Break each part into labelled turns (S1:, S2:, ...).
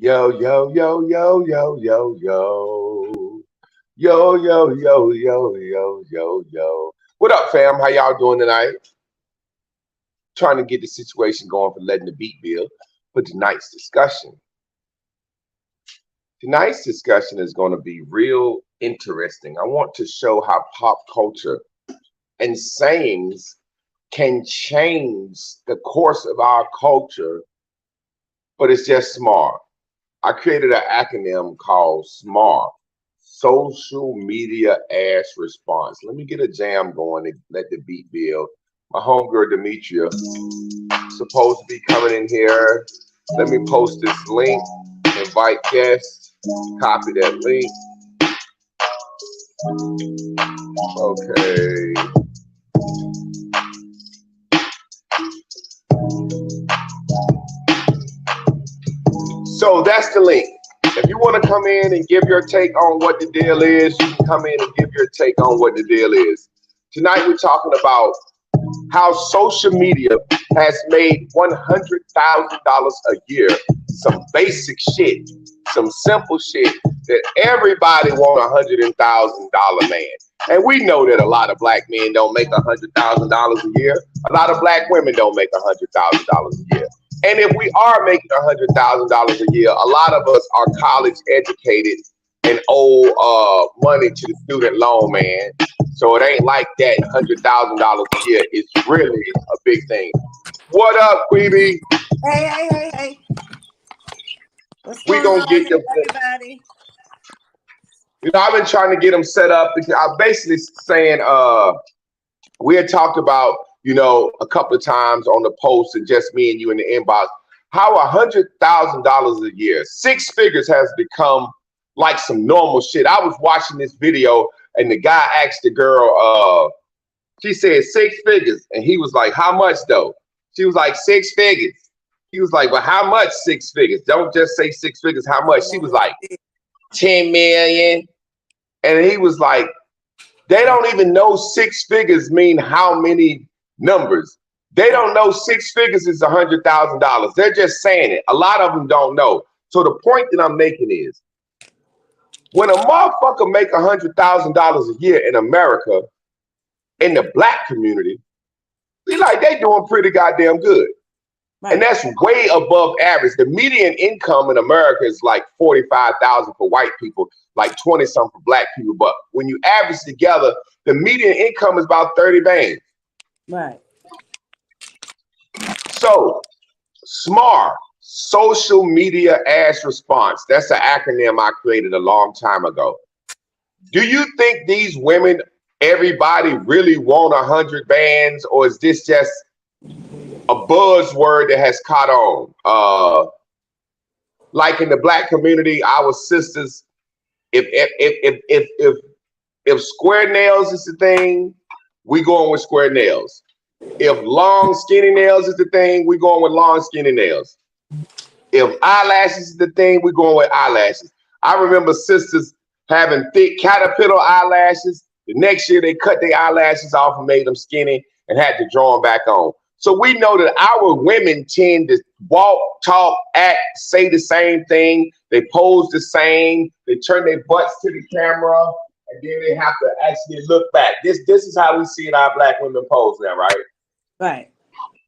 S1: Yo, yo, yo, yo, yo, yo, yo. Yo, yo, yo, yo, yo, yo, yo. What up, fam? How y'all doing tonight? Trying to get the situation going for letting the beat build for tonight's discussion. Tonight's discussion is going to be real interesting. I want to show how pop culture and sayings can change the course of our culture, but it's just smart. I created an acronym called S.M.A.R, Social Media Ash Response. Let me get a jam going and let the beat build. My homegirl Demetria supposed to be coming in here. Let me post this link, invite guests, copy that link. Okay. So that's the link. If you want to come in and give your take on what the deal is, you can come in and give your take on what the deal is. Tonight we're talking about how social media has made $100,000 a year some basic shit, some simple shit that everybody want $100,000 man. And we know that a lot of black men don't make $100,000 a year. A lot of black women don't make $100,000 a year. And if we are making $100,000 a year, a lot of us are college educated and owe money to the student loan, man. So it ain't like that $100,000 a year is really a big thing. What up, Queeby?
S2: Hey.
S1: We gonna get them,
S2: everybody?
S1: You know, I've been trying to get them set up because I'm basically saying we had talked about, you know, a couple of times on the post and just me and you in the inbox, how $100,000 a year, six figures has become like some normal shit. I was watching this video and the guy asked the girl, she said six figures. And he was like, how much though? She was like, six figures. He was like, well, how much six figures? Don't just say six figures, how much? She was like, 10 million. And he was like, they don't even know six figures mean how many numbers. They don't know six figures is $100,000. They're just saying it. A lot of them don't know. So the point that I'm making is, when a motherfucker make $100,000 a year in America, in the black community, we like they doing pretty goddamn good. Right. And that's way above average. The median income in America is like 45,000 for white people, like 20 something for black people. But when you average together, the median income is about 30 bands.
S2: Right.
S1: So S.M.A.R, Social Media Ash Response. That's an acronym I created a long time ago. Do you think these women, everybody really want 100 bands, or is this just a buzzword that has caught on? Like in the black community, our sisters, if square nails is the thing, we going with square nails. If long skinny nails is the thing, we going with long skinny nails. If eyelashes is the thing, we going with eyelashes. I remember sisters having thick caterpillar eyelashes. The next year they cut their eyelashes off and made them skinny and had to draw them back on. So we know that our women tend to walk, talk, act, say the same thing. They pose the same. They turn their butts to the camera, and then they have to actually look back. This is how we see our black women pose now, right?
S2: Right.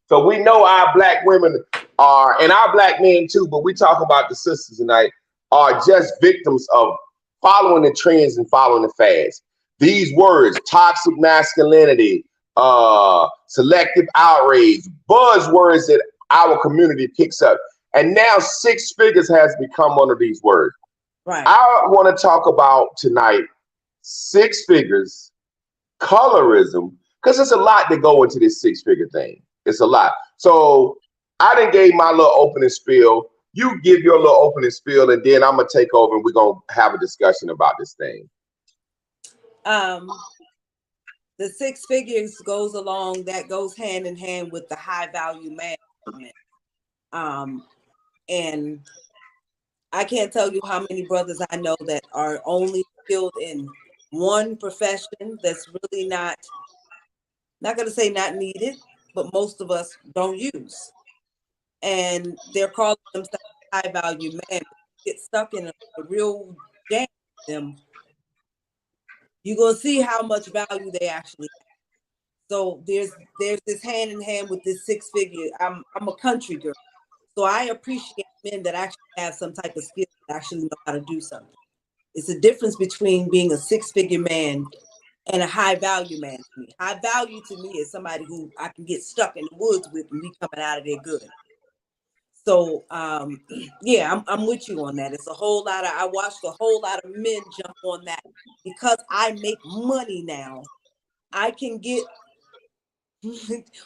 S1: So we know our black women are, and our black men too, but we talk about the sisters tonight, are just victims of following the trends and following the fads. These words, toxic masculinity, selective outrage, buzzwords that our community picks up. And now six figures has become one of these words.
S2: Right.
S1: I want to talk about tonight six figures, colorism, because there's a lot that go into this six-figure thing. It's a lot. So I done gave my little opening spiel. You give your little opening spiel, and then I'm gonna take over, and we're gonna have a discussion about this thing.
S2: The six figures goes along, that goes hand in hand with the high value management. And I can't tell you how many brothers I know that are only skilled in one profession that's really not going to say not needed, but most of us don't use. And they're calling themselves high value man. get stuck in a real jam with them, you're gonna see how much value they actually have. So there's this hand in hand with this six figure. I'm a country girl, so I appreciate men that actually have some type of skill, that actually know how to do something. It's a difference between being a six-figure man and a high value man to me. High value to me is somebody who I can get stuck in the woods with and be coming out of there good. So yeah, I'm with you on that. It's a whole lot of, I watched a whole lot of men jump on that because I make money now. I can get,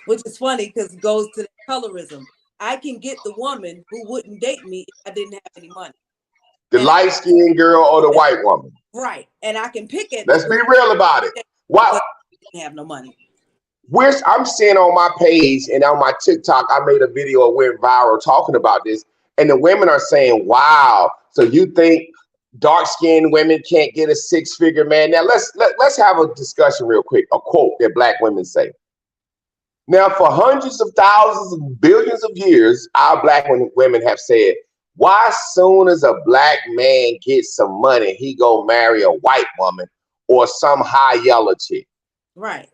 S2: which is funny because it goes to the colorism. I can get the woman who wouldn't date me if I didn't have any money.
S1: The light-skinned girl or the white woman.
S2: Right. And I can pick at
S1: Let's be real about it. Why?
S2: Didn't have no money.
S1: I'm seeing on my page and on my TikTok, I made a video that went viral talking about this, and the women are saying, "Wow, so you think dark-skinned women can't get a six-figure man?" Now let's have a discussion real quick. A quote that black women say. Now, for hundreds of thousands and billions of years, our black women have said, "Why soon as a black man gets some money, he go marry a white woman or some high yellow chick?"
S2: Right.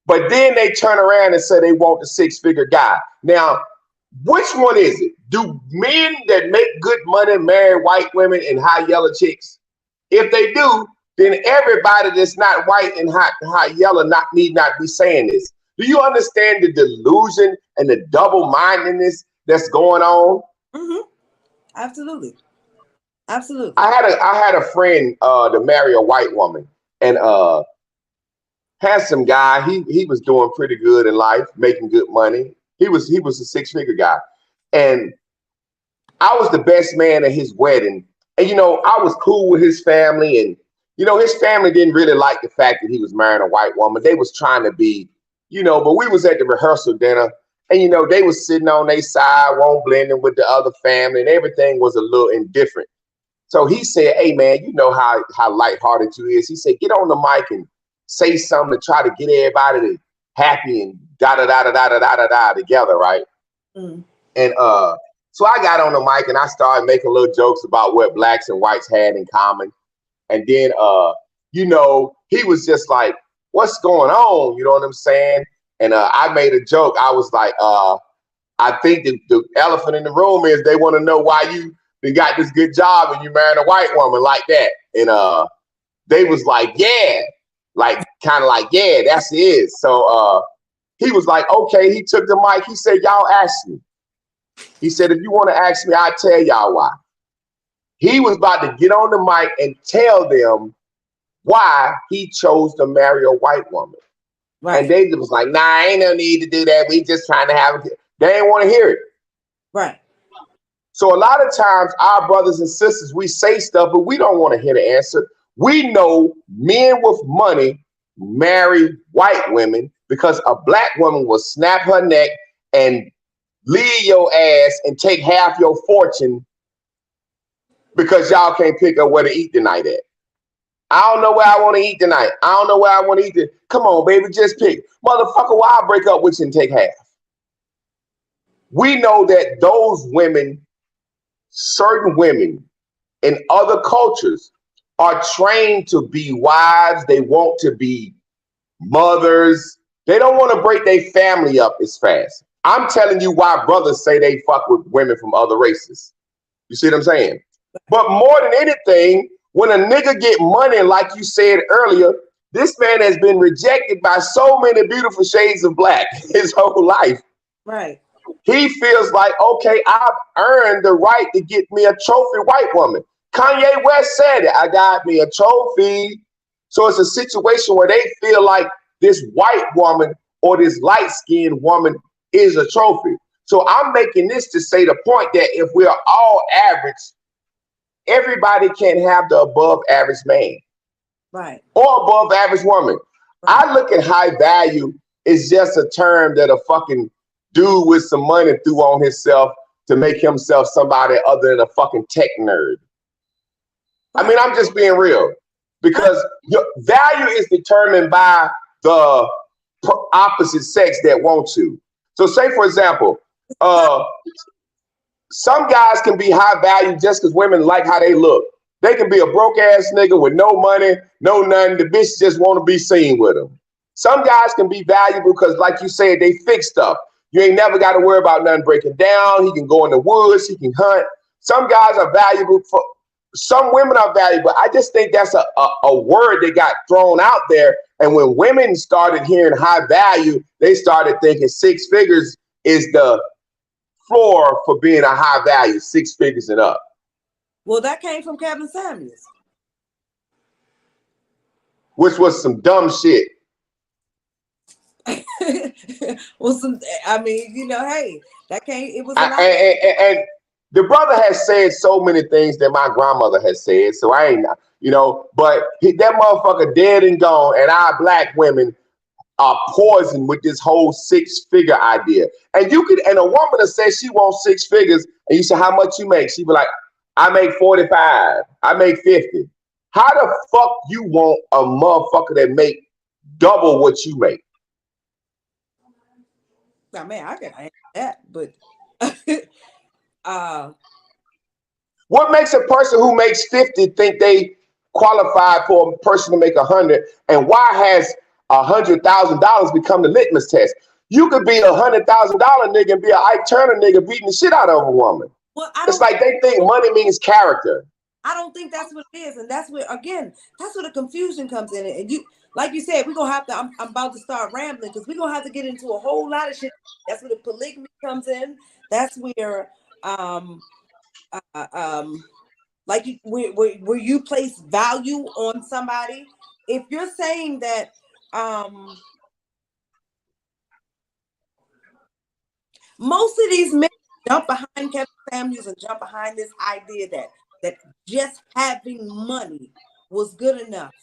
S1: But then they turn around and say they want the six-figure guy. Now, which one is it? Do men that make good money marry white women and high yellow chicks? If they do, then everybody that's not white and high yellow need not be saying this. Do you understand the delusion and the double-mindedness that's going on?
S2: Mm-hmm. Absolutely. Absolutely.
S1: I had a friend to marry a white woman, and handsome guy. He was doing pretty good in life, making good money. He was a six-figure guy, and I was the best man at his wedding. And I was cool with his family, and his family didn't really like the fact that he was marrying a white woman. They was trying to be, but we was at the rehearsal dinner, and they was sitting on their side, won't blending with the other family, and everything was a little indifferent. So he said, "Hey man, you know how lighthearted you is." He said, "Get on the mic and say something to try to get everybody happy and da da da da da da da da together, right?"
S2: Mm.
S1: And so I got on the mic and I started making little jokes about what blacks and whites had in common. And then he was just like, "What's going on?" You know what I'm saying? And I made a joke. I was like, "I think the elephant in the room is they want to know why you got this good job and you married a white woman like that." And they was like, "Yeah." Like, kind of like, "Yeah, that's it." So he was like, "Okay." He took the mic. He said, "Y'all ask me." He said, "If you want to ask me, I'll tell y'all why." He was about to get on the mic and tell them why he chose to marry a white woman. Right. And they was like, "Nah, ain't no need to do that. We just trying to have a kid." They didn't want to hear it.
S2: Right.
S1: So a lot of times our brothers and sisters, we say stuff, but we don't want to hear the answer. We know men with money marry white women because a black woman will snap her neck and leave your ass and take half your fortune because y'all can't pick up where to eat tonight at. "I don't know where I want to eat tonight. I don't know where I want to eat. Come on, baby, just pick." Motherfucker, why I break up with you and take half? We know that those women, certain women in other cultures, are trained to be wives. They want to be mothers. They don't want to break their family up as fast. I'm telling you why brothers say they fuck with women from other races. You see what I'm saying? But more than anything, when a nigga get money, like you said earlier, this man has been rejected by so many beautiful shades of black his whole life.
S2: Right.
S1: He feels like, okay, I've earned the right to get me a trophy white woman. Kanye West said it. "I got me a trophy." So it's a situation where they feel like this white woman or this light-skinned woman is a trophy. So I'm making this to say the point that if we're all average, everybody can't have the above average man.
S2: Right.
S1: Or above average woman. Right. I look at high value is just a term that a fucking dude with some money threw on himself to make himself somebody other than a fucking tech nerd. Right. I mean, I'm just being real, because your value is determined by the opposite sex that want to. So say, for example, some guys can be high value just because women like how they look. They can be a broke ass nigga with no money, no nothing. The bitch just want to be seen with him. Some guys can be valuable because, like you said, they fix stuff. You ain't never got to worry about nothing breaking down. He can go in the woods. He can hunt. Some guys are valuable for. Some women are valuable. I just think that's a word that got thrown out there. And when women started hearing high value, they started thinking six figures is the floor for being a high value, 6 figures and up.
S2: Well, that came from Kevin Samuels,
S1: which was some dumb shit.
S2: well, I mean, you know, hey, that came. It was a lot.
S1: And the brother has said so many things that my grandmother has said. So I ain't, but that motherfucker dead and gone. And our black women are poisoned with this whole 6-figure idea. And a woman that says she wants 6 figures, and you say how much you make, she be like, I make 45, I make 50. How the fuck you want a motherfucker that make double what you make?
S2: Now, man, I can answer that, but
S1: what makes a person who makes 50 think they qualify for a person to make 100? And why has $100,000 become the litmus test? You could be $100,000 nigga and be an Ike Turner nigga beating the shit out of a woman.
S2: Well,
S1: it's like they think money means character.
S2: I don't think that's what it is, and that's where the confusion comes in. And you, like you said, we're gonna have to. I'm about to start rambling because we're gonna have to get into a whole lot of shit. That's where the polygamy comes in. That's where, like where you place value on somebody. If you're saying that, most of these men jump behind Kevin Samuels and jump behind this idea that just having money was good enough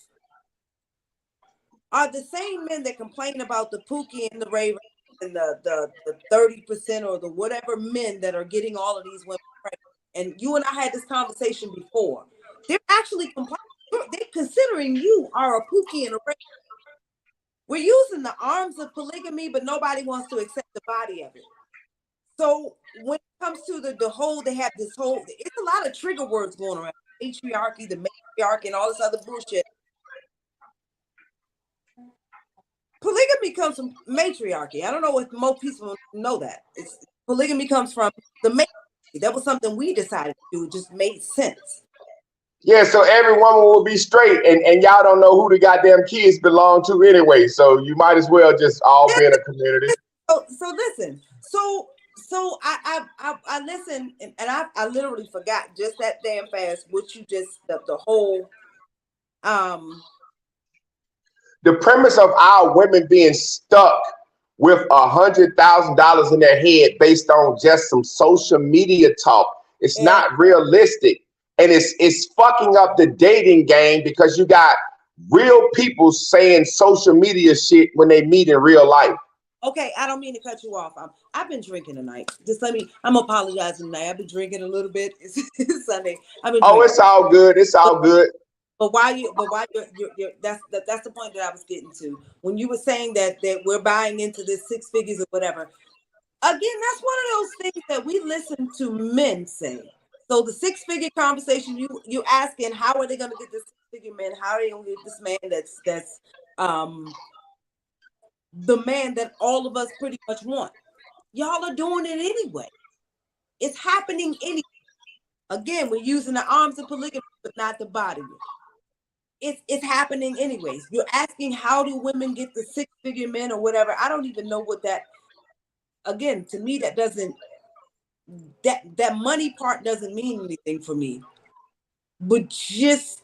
S2: are the same men that complain about the Pookie and the Ray and the 30% or the whatever men that are getting all of these women pregnant. And you and I had this conversation before. They're actually complaining. They're considering you are a Pookie and a Ray. We're using the arms of polygamy, but nobody wants to accept the body of it. So when it comes to the whole, they have this whole, it's a lot of trigger words going around. Patriarchy, the matriarch, and all this other bullshit. Polygamy comes from matriarchy. I don't know if most people know that. Polygamy comes from the matriarchy. That was something we decided to do. It just made sense.
S1: Yeah, so every woman will be straight, and y'all don't know who the goddamn kids belong to anyway. So you might as well just all be in a community.
S2: So listen. So I listened and I literally forgot just that damn fast what you just the whole
S1: the premise of our women being stuck with $100,000 in their head based on just some social media talk. It's not realistic, and it's fucking up the dating game because you got real people saying social media shit when they meet in real life.
S2: Okay, I don't mean to cut you off. I've been drinking tonight. I'm apologizing tonight. I've been drinking a little bit. It's Sunday. I've been drinking.
S1: It's all good. It's all good.
S2: But why you're that's the point that I was getting to. When you were saying that we're buying into this 6 figures or whatever. Again, that's one of those things that we listen to men say. So the 6-figure conversation, you asking how are they gonna get this 6-figure man? How are they gonna get this man that's the man that all of us pretty much want? Y'all are doing it anyway. It's happening anyway. Again, we're using the arms of polygamy, but not the body. It's happening anyways. You're asking how do women get the 6-figure men or whatever. I don't even know what that. Again, to me, that doesn't. That money part doesn't mean anything for me. But just,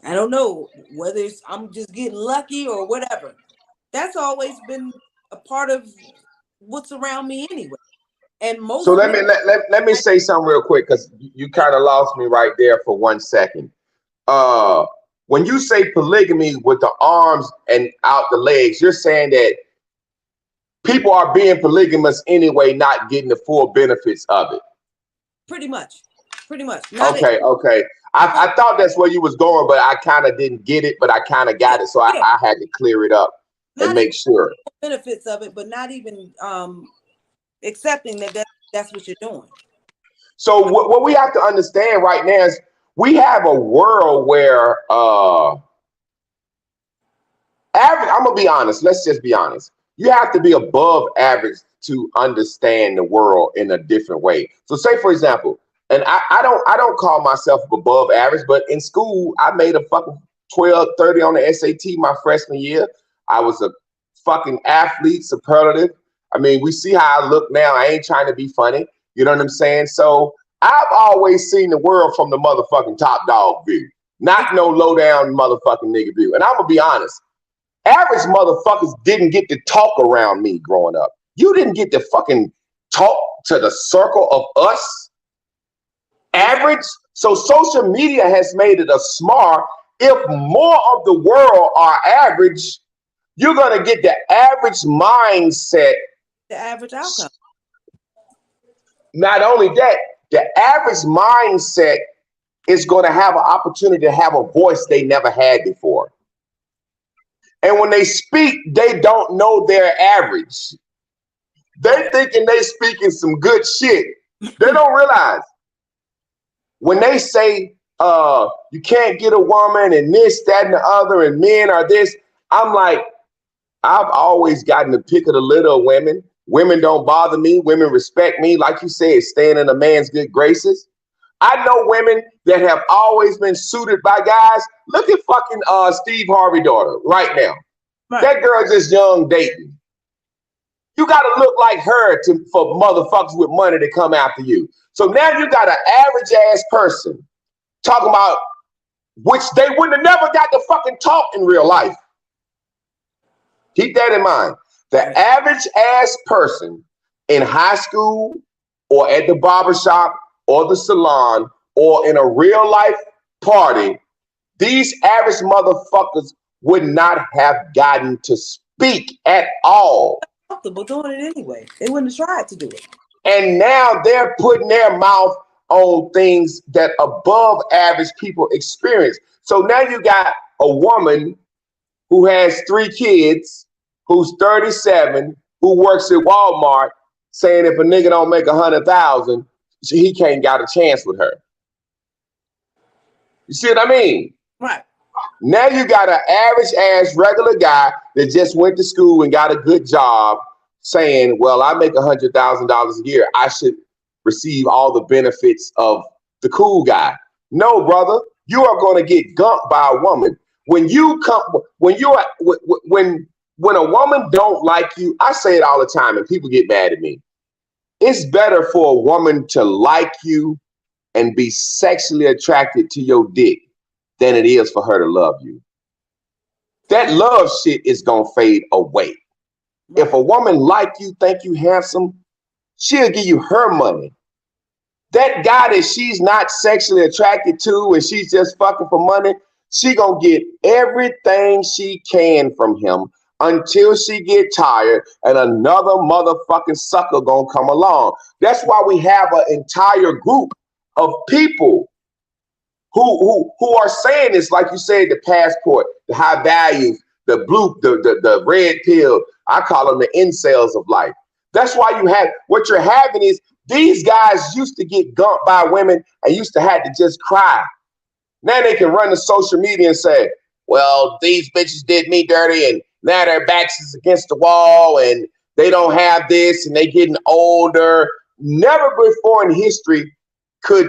S2: I don't know whether I'm just getting lucky or whatever. That's always been a part of what's around me anyway. And most.
S1: So let me say something real quick because you kind of lost me right there for 1 second. When you say polygamy with the arms and out the legs, you're saying that people are being polygamous anyway, not getting the full benefits of it.
S2: Pretty much.
S1: Okay. I thought that's where you was going, but I kind of didn't get it, but I kind of got it. So I had to clear it up and make sure.
S2: Benefits of it, but not even accepting that that's what you're doing.
S1: So what we have to understand right now is we have a world where average, I'm gonna be honest, let's just be honest. You have to be above average to understand the world in a different way. So say for example, and I don't call myself above average, but in school I made a fucking 1230 on the SAT my freshman year. I was a fucking athlete, superlative. I mean, we see how I look now. I ain't trying to be funny. You know what I'm saying? So I've always seen the world from the motherfucking top dog view, not no low down motherfucking nigga view. And I'm gonna be honest. Average motherfuckers didn't get to talk around me growing up. You didn't get to fucking talk to the circle of us. Average. So social media has made it a smart. If more of the world are average, you're gonna get the average mindset.
S2: The average outcome.
S1: Not only that, the average mindset is gonna have an opportunity to have a voice they never had before. And when they speak, they don't know they're average. They thinking they speaking some good shit. They don't realize when they say you can't get a woman and this, that, and the other, and men are this. I'm like, I've always gotten the pick of the litter of women. Women don't bother me. Women respect me. Like you said, staying in a man's good graces. I know women that have always been suited by guys. Look at fucking Steve Harvey daughter right now. Right. That girl just young dating. You got to look like her for motherfuckers with money to come after you. So now you got an average ass person talking about which they wouldn't have never got to fucking talk in real life. Keep that in mind. The average ass person in high school or at the barbershop or the salon or in a real life party, these average motherfuckers would not have gotten to speak at all.
S2: Comfortable doing it anyway. They wouldn't have tried to do it.
S1: And now they're putting their mouth on things that above average people experience. So now you got a woman who has 3 kids, who's 37, who works at Walmart, saying if a nigga don't make 100,000, he can't got a chance with her. You see what I mean?
S2: Right.
S1: Now you got an average ass regular guy that just went to school and got a good job saying, well, I make $100,000 a year. I should receive all the benefits of the cool guy. No, brother, you are going to get gumped by a woman. When a woman don't like you, I say it all the time and people get mad at me. It's better for a woman to like you and be sexually attracted to your dick than it is for her to love you. That love shit is gonna fade away. If a woman like you, think you handsome, she'll give you her money. That guy that she's not sexually attracted to and she's just fucking for money, she gonna get everything she can from him until she get tired and another motherfucking sucker gonna come along. That's why we have an entire group of people who are saying this, like you said, the passport, the high values, the blue, the red pill. I call them the incels of life. That's why you have what you're having is these guys used to get gumped by women and used to have to just cry. Now they can run to social media and say, well, these bitches did me dirty and now their backs is against the wall and they don't have this and they getting older. Never before in history could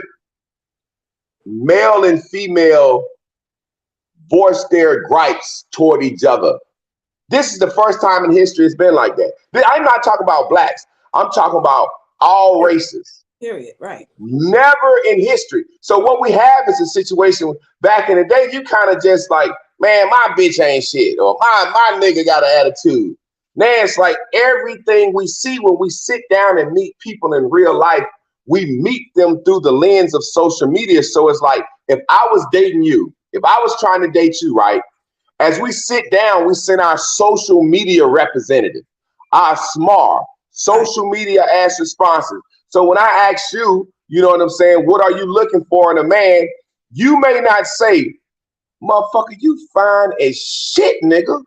S1: male and female voice their gripes toward each other. This is the first time in history it's been like that. I'm not talking about blacks. I'm talking about all races.
S2: Period. Right.
S1: Never in history. So what we have is a situation back in the day, you kind of just like, man, my bitch ain't shit, or my nigga got an attitude. Now it's like everything we see when we sit down and meet people in real life, we meet them through the lens of social media. So it's like, if I was dating you, if I was trying to date you, right? As we sit down, we send our social media representative, our S.M.A.R, social media as responses. So when I ask you, you know what I'm saying, what are you looking for in a man? You may not say, motherfucker, you fine as shit, nigga.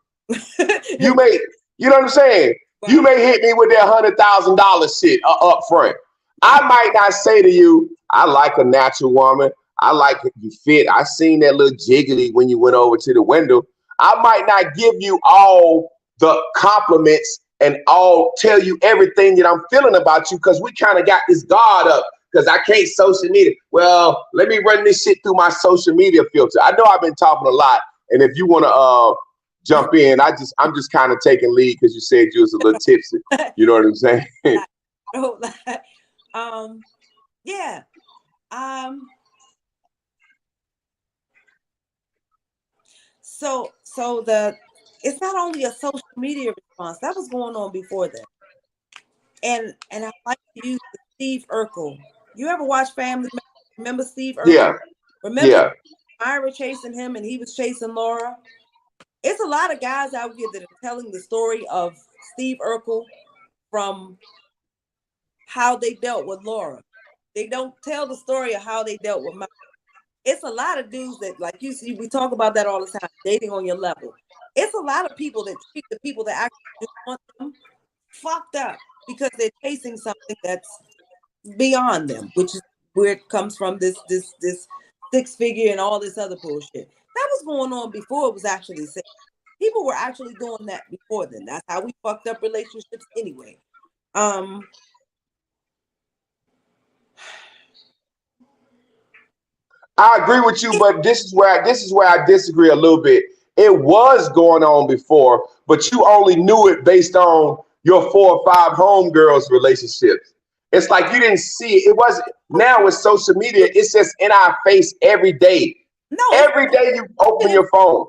S1: You may, you know what I'm saying? You may hit me with that $100,000 shit up front. I might not say to you, I like a natural woman. I like you fit. I seen that little jiggly when you went over to the window. I might not give you all the compliments and all tell you everything that I'm feeling about you because we kind of got this guard up because I can't social media. Well, let me run this shit through my social media filter. I know I've been talking a lot, and if you want to jump in, I'm just kind of taking lead because you said you was a little tipsy. You know what I'm saying?
S2: Yeah. So it's not only a social media response that was going on before that, and I like to use the Steve Urkel. You ever watch Family Matters? Remember Steve Urkel?
S1: Yeah,
S2: Remember
S1: yeah.
S2: Myra chasing him and he was chasing Laura? It's a lot of guys out here that are telling the story of Steve Urkel from how they dealt with Laura. They don't tell the story of how they dealt with Myra. It's a lot of dudes that, like you see, we talk about that all the time, dating on your level. It's a lot of people that treat the people that actually do want them fucked up because they're chasing something that's beyond them, which is where it comes from, this six figure and all this other bullshit. That was going on before it was actually said. People were actually doing that before then. That's how we fucked up relationships anyway.
S1: I agree with you, but this is where I disagree a little bit. It was going on before, but you only knew it based on your 4 or 5 homegirls relationships. It's like you didn't see it. It wasn't now with social media, it's just in our face every day.
S2: No, it's
S1: Every day you open your phone.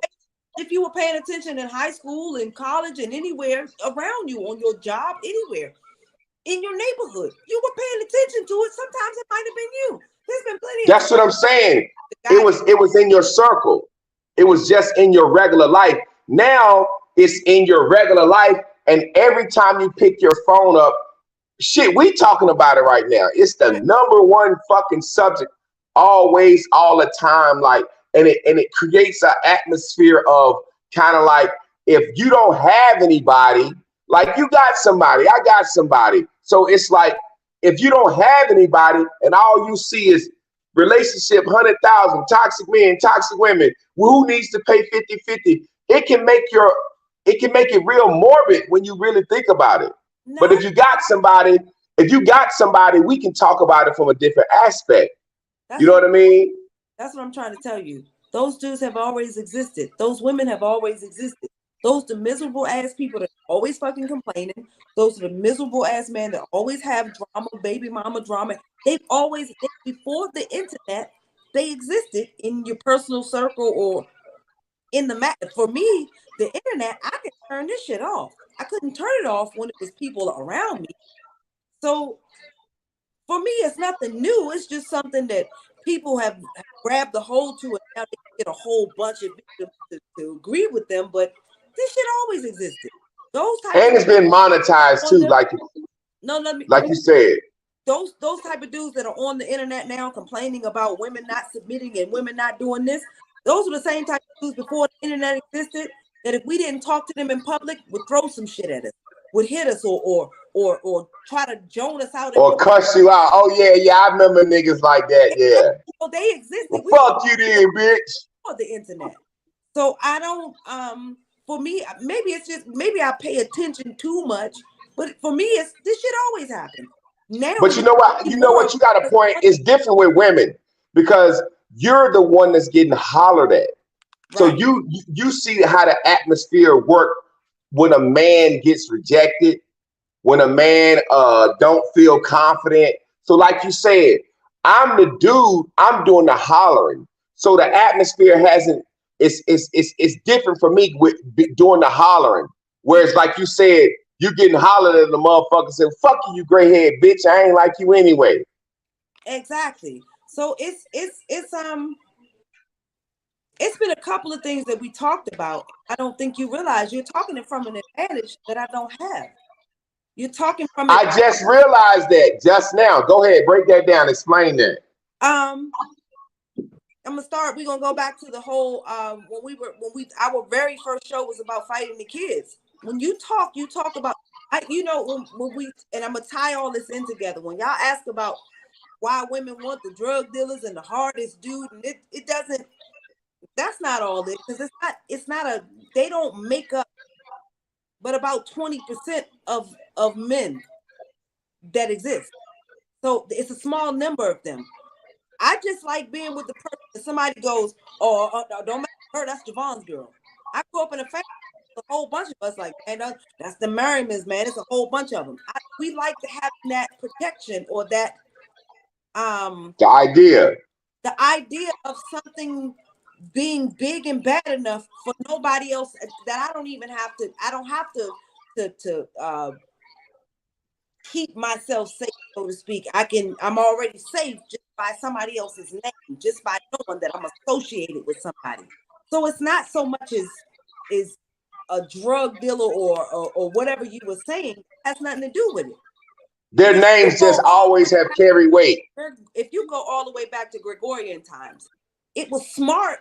S2: if you were paying attention in high school, in college, and anywhere around you, on your job, anywhere in your neighborhood, you were paying attention to it. Sometimes it might have been you. There's been plenty of
S1: That's what I'm saying. It
S2: guys.
S1: was it was in your circle. It was just in your regular life. Now it's in your regular life, and every time you pick your phone up, shit, we talking about it right now. It's the
S2: Right.
S1: number one fucking subject, always, all the time. Like, and it creates an atmosphere of kind of like if you don't have anybody, like you got somebody, I got somebody. So it's like if you don't have anybody and all you see is relationship 100,000 toxic men, toxic women, who needs to pay 50-50, it can make it real morbid when you really think about it. But
S2: No,
S1: if you got somebody, we can talk about it from a different aspect. You
S2: that's
S1: know
S2: what
S1: what I mean?
S2: that's what I'm trying to tell you. Those dudes have always existed. Those women have always existed. Those the miserable ass people that are always fucking complaining. Those are the miserable ass men that always have drama, baby mama drama. Before the internet, they existed in your personal circle or in the mat. For me, the internet, I can turn this shit off. I couldn't turn it off when it was people around me. So for me, it's nothing new. It's just something that people have grabbed the hold to, and now they get a whole bunch of victims to agree with them. But this shit always existed. Those type of
S1: And it's been monetized
S2: on
S1: too,
S2: them. No, let
S1: like
S2: me
S1: you said.
S2: those type of dudes that are on the internet now complaining about women not submitting and women not doing this. Those are the same type of dudes before the internet existed. That if we didn't talk to them in public, would throw some shit at us, would hit us, or try to joan us out in
S1: Or cuss you out. Oh yeah, yeah, I remember niggas like that. Yeah.
S2: they existed.
S1: Well,
S2: We
S1: fuck you then, bitch.
S2: on the internet. So I don't for me, maybe I pay attention too much, but for me it's this shit always happens. Now
S1: But
S2: you
S1: you know what?
S2: see
S1: You know
S2: more
S1: what? You got a point. It's different with women because you're the one that's getting hollered at. So
S2: right.
S1: you see how the atmosphere work when a man gets rejected, when a man don't feel confident. So like you said, I'm the dude, I'm doing the hollering. So the atmosphere hasn't it's different for me with doing the hollering. Whereas like you said, you getting hollered at the motherfucker saying, fuck you, you gray head bitch. I ain't like you anyway.
S2: Exactly. So it's been a couple of things that we talked about. I don't think you realize you're talking it from an advantage that I don't have. You're talking from it.
S1: I just realized that just now. Go ahead, break that down, explain that.
S2: Um, I'm gonna start. We're gonna go back to the whole when we our very first show was about fighting the kids. When you talk about You know, when we, and I'm gonna tie all this in together. When y'all ask about why women want the drug dealers and the hardest dude, and it doesn't. That's not all it, because it's not a. They don't make up, but about 20% of men that exist. So it's a small number of them. I just like being with the person. If somebody goes, "Oh, no, don't make her. That's Javon's girl." I grew up in a family. A whole bunch of us like, man, that's the Merrimans, man. It's a whole bunch of them. We like to have that protection, or that
S1: The idea.
S2: the idea of something being big and bad enough for nobody else, that I don't even have to. I don't have to keep myself safe, so to speak. I'm already safe just by somebody else's name, just by knowing that I'm associated with somebody. So it's not so much as is a drug dealer or whatever you were saying. It has nothing to do with it.
S1: Their names just always have carry weight.
S2: If you go all the way back to Gregorian times, it was smart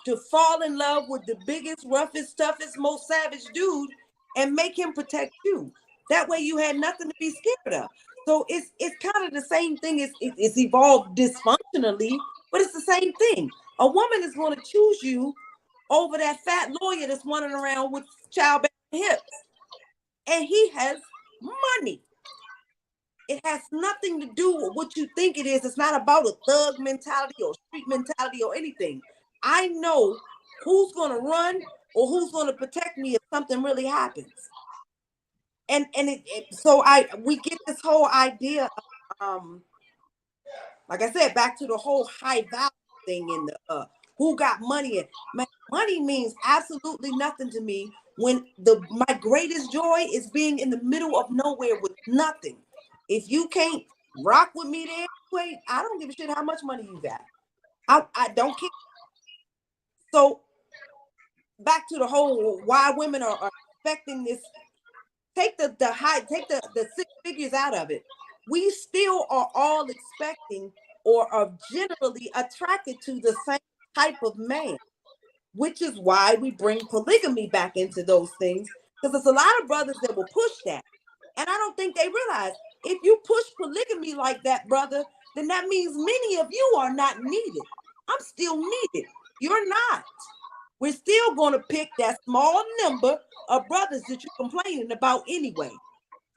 S2: to fall in love with the biggest, roughest, toughest, most savage dude and make him protect you. That way you had nothing to be scared of. So it's kind of the same thing. It's evolved dysfunctionally, but it's the same thing. A woman is going to choose you over that fat lawyer that's running around with childbearing hips, and he has money. It has nothing to do with what you think it is. It's not about a thug mentality or street mentality or anything. I know who's going to run or who's going to protect me if something really happens. And so we get this whole idea of, like I said, back to the whole high value thing in the who got money. And man, money means absolutely nothing to me when my greatest joy is being in the middle of nowhere with nothing. If you can't rock with me there, wait, I don't give a shit how much money you got. I don't care. So back to the whole why women are expecting this. Take the 6 figures out of it. We still are all expecting or are generally attracted to the same type of man, which is why we bring polygamy back into those things, because there's a lot of brothers that will push that. And I don't think they realize, if you push polygamy like that, brother, then that means many of you are not needed. I'm still needed. You're not. We're still going to pick that small number of brothers that you're complaining about anyway.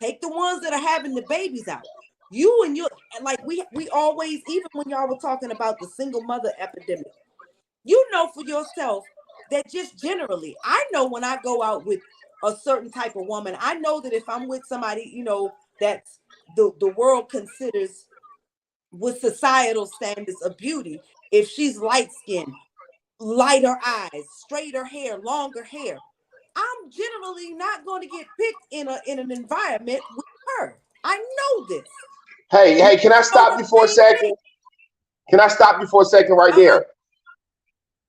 S2: Take the ones that are having the babies out. You and your, like we always, even when y'all were talking about the single mother epidemic, you know for yourself that just generally, I know when I go out with a certain type of woman, I know that if I'm with somebody, that's the world considers with societal standards of beauty, if she's light skinned, lighter eyes, straighter hair, longer hair, I'm generally not going to get picked in an environment with her. I know this.
S1: Hey, can I stop you for a second? Can I stop you for a second right there?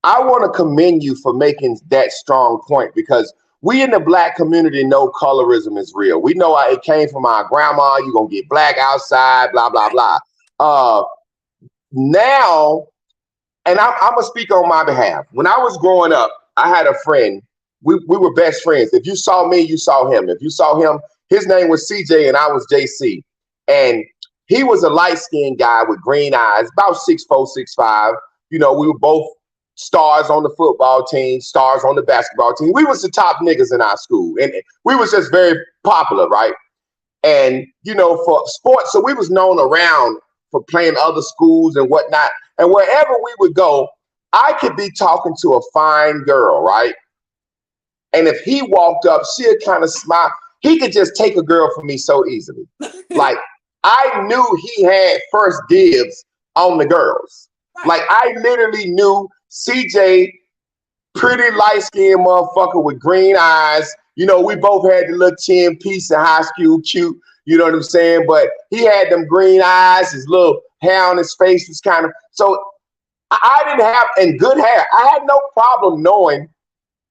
S1: I want to commend you for making that strong point, because we in the Black community know colorism is real. We know it came from our grandma. You're going to get black outside, blah, blah, blah. Now, and I'm going to speak on my behalf. When I was growing up, I had a friend. We were best friends. If you saw me, you saw him. If you saw him, his name was CJ and I was JC. And he was a light-skinned guy with green eyes, about 6'4", 6'5". We were both stars on the football team, stars on the basketball team. We was the top niggas in our school. And we was just very popular, right? And, for sports, so we was known around for playing other schools and whatnot. And wherever we would go, I could be talking to a fine girl, right? And if he walked up, she'd kind of smile. He could just take a girl from me so easily. Like, I knew he had first dibs on the girls. Like, I literally knew CJ, pretty light-skinned motherfucker with green eyes. We both had the little chin piece in high school, cute. You know what I'm saying? But he had them green eyes. His little hair on his face was kind of... So I didn't have... And good hair. I had no problem knowing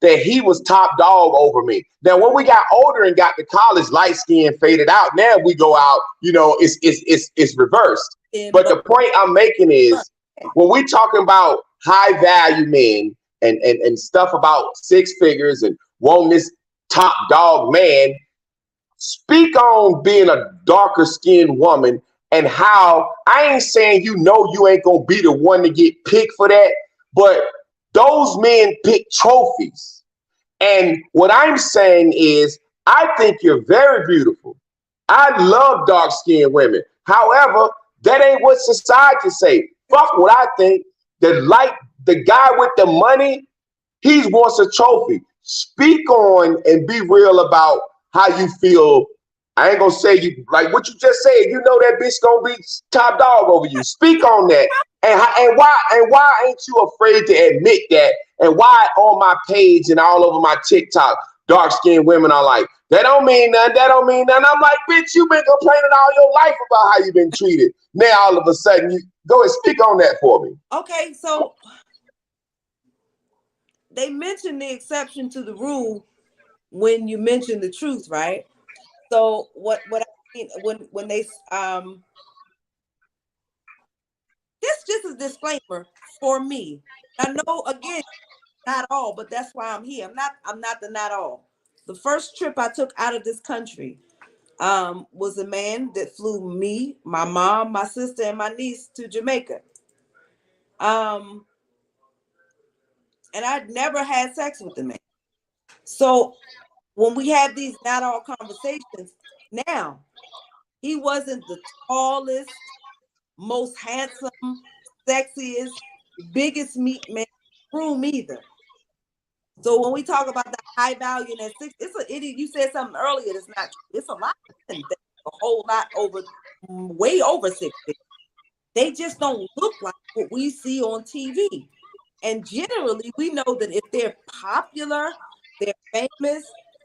S1: that he was top dog over me. Now, when we got older and got to college, light skin faded out. Now we go out, it's reversed. But the point I'm making is, when we talking about high value men and stuff about 6 figures and wanting this top dog man, Speak on being a darker skinned woman and how I ain't saying you ain't gonna be the one to get picked for that, but those men pick trophies. And what I'm saying is, I think you're very beautiful. I love dark skinned women. However, that ain't what society say. Fuck what I think. The guy with the money, he wants a trophy. Speak on and be real about how you feel. I ain't gonna say you like what you just said. You know that bitch gonna be top dog over you. Speak on that. And why ain't you afraid to admit that? And why on my page and all over my TikTok, dark skinned women are like, that don't mean nothing. That don't mean nothing. I'm like, bitch, you've been complaining all your life about how you've been treated. Now all of a sudden, you go and speak on that for me.
S2: Okay, so they mentioned the exception to the rule when you mention the truth, right? So what I mean when they this just a disclaimer for me. I know again, not all, but that's why I'm here. I'm not the not all. The first trip I took out of this country was a man that flew me, my mom, my sister, and my niece to Jamaica. And I'd never had sex with the man. So when we have these not all conversations, now he wasn't the tallest, most handsome, sexiest, biggest meat man in the room either. So when we talk about the high value in that six, it's a idiot. You said something earlier that's not true. It's a lot of men that a whole lot over, way over 6 feet. They just don't look like what we see on TV. And generally, we know that if they're popular, they're famous,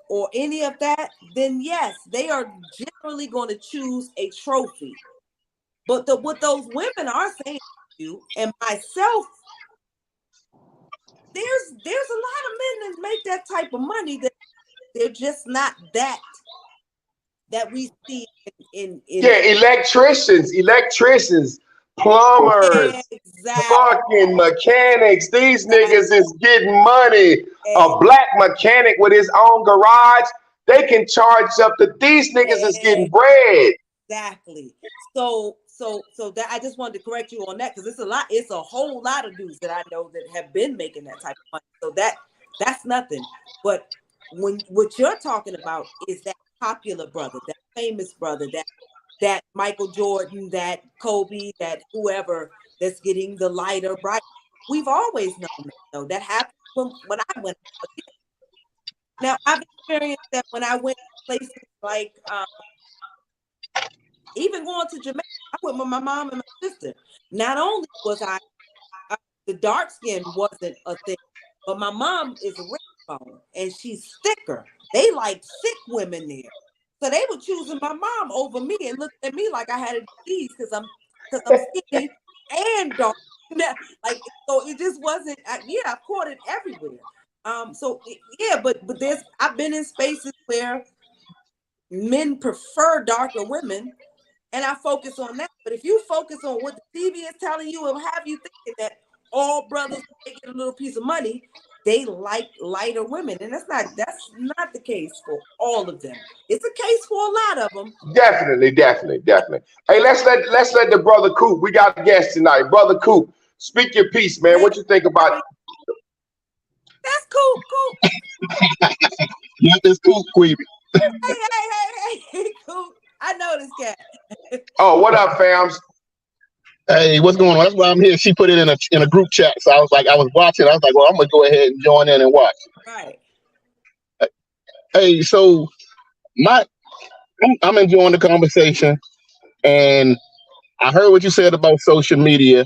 S2: or any of that, then yes, they are generally going to choose a trophy. But what those women are saying to you and myself, there's a lot of men that make that type of money that they're just not that we see in
S1: Yeah, electricians, plumbers,
S2: exactly,
S1: fucking mechanics. These
S2: exactly,
S1: niggas is getting money. A black mechanic with his own garage, they can charge up to these niggas is getting bread.
S2: exactly. So that I just wanted to correct you on that because it's a whole lot of dudes that I know that have been making that type of money. So that's nothing. But what you're talking about is that popular brother, that famous brother, that Michael Jordan, that Kobe, that whoever that's getting the lighter bright. We've always known that though. That happened when I went. Now I've experienced that when I went places like even going to Jamaica. I went with my mom and my sister. Not only was the dark skin wasn't a thing, but my mom is a red bone and she's thicker. They like thick women there. So they were choosing my mom over me and looked at me like I had a disease because I'm skinny and dark. Like so it just wasn't I caught it everywhere. But I've been in spaces where men prefer darker women and I focus on that. But if you focus on what the TV is telling you, it'll have you thinking that all brothers they get a little piece of money, they like lighter women, and that's not the case for all of them. It's a case for a lot of them.
S1: Definitely. Hey, let's let the brother Coop. We got a guest tonight, brother Coop. Speak your piece, man. What you think about?
S2: That's cool.
S3: Yeah, it's cool, Queeby.
S2: Hey, cool. I know this cat.
S1: Oh, what up, fams?
S3: Hey, what's going on? That's why I'm here. She put it in a group chat, so I was watching. I was like, well, I'm gonna go ahead and join in and watch.
S2: Right.
S3: Hey, so I'm enjoying the conversation, and I heard what you said about social media,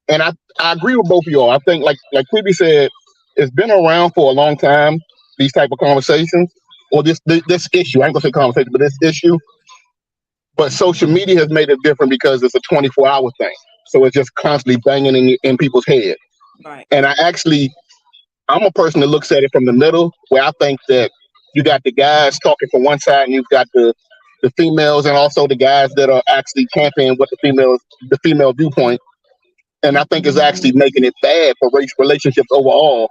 S3: and I agree with both of y'all. I think like Queeby said, it's been around for a long time. These type of conversations, or this issue. I ain't gonna say conversation, but this issue. But social media has made it different because it's a 24-hour thing. So it's just constantly banging in people's head.
S2: Right.
S3: And I'm a person that looks at it from the middle, where I think that you got the guys talking from one side and you've got the females and also the guys that are actually championing what the female viewpoint. And I think it's actually making it bad for race relationships overall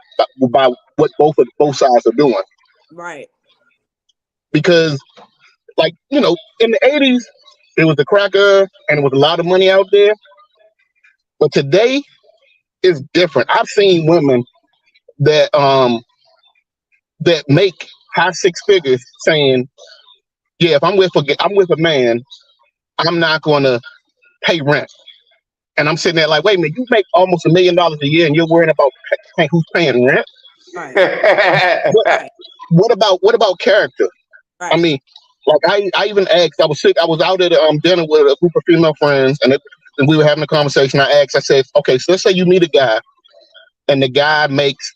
S3: by what both sides are doing.
S2: Right.
S3: Because Like, in the 80s, it was the cracker and it was a lot of money out there. But today is different. I've seen women that that make high six figures saying, yeah, if I'm with a man, I'm not gonna pay rent. And I'm sitting there like, wait a minute, you make almost $1 million a year and you're worrying about who's paying rent?
S2: Right.
S3: What,
S2: Right.
S3: what about character? I
S2: Right.
S3: mean, like I even asked. I was sick. I was out at dinner with a group of female friends, and we were having a conversation. I asked. I said, okay, so let's say you meet a guy, and the guy makes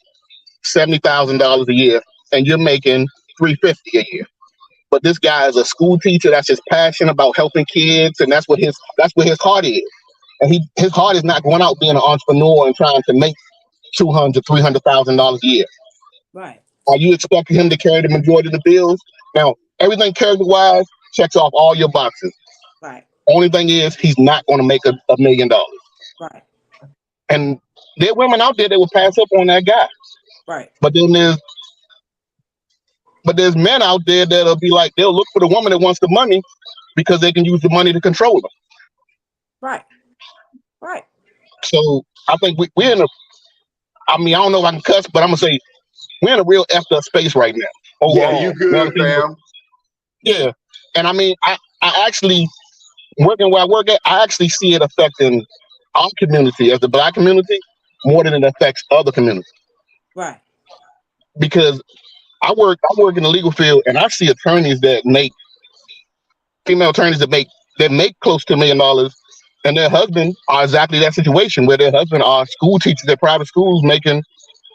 S3: $70,000 a year, and you're making $350 a year. But this guy is a school teacher that's just passionate about helping kids, and that's what his heart is. And his heart is not going out being an entrepreneur and trying to make $200,000-$300,000 a year.
S2: Right.
S3: Are you expecting him to carry the majority of the bills? Now, everything character-wise checks off all your boxes.
S2: Right.
S3: Only thing is, he's not going to make $1 million.
S2: Right.
S3: And there are women out there that will pass up on that guy.
S2: Right.
S3: But then there's men out there that'll be like, they'll look for the woman that wants the money because they can use the money to control them.
S2: Right. Right.
S3: So I think we're in a, I mean, I don't know if I can cuss, but I'm going to say we're in a real effed up space right now.
S1: Yeah,
S3: Overall.
S1: you good, fam.
S3: Yeah. And I mean, I actually, working where I work at, I actually see it affecting our community as the Black community more than it affects other communities.
S2: Right.
S3: Because I work in the legal field, and I see attorneys that make female attorneys that make close to $1 million, and their husband are exactly that situation where their husband are school teachers at private schools making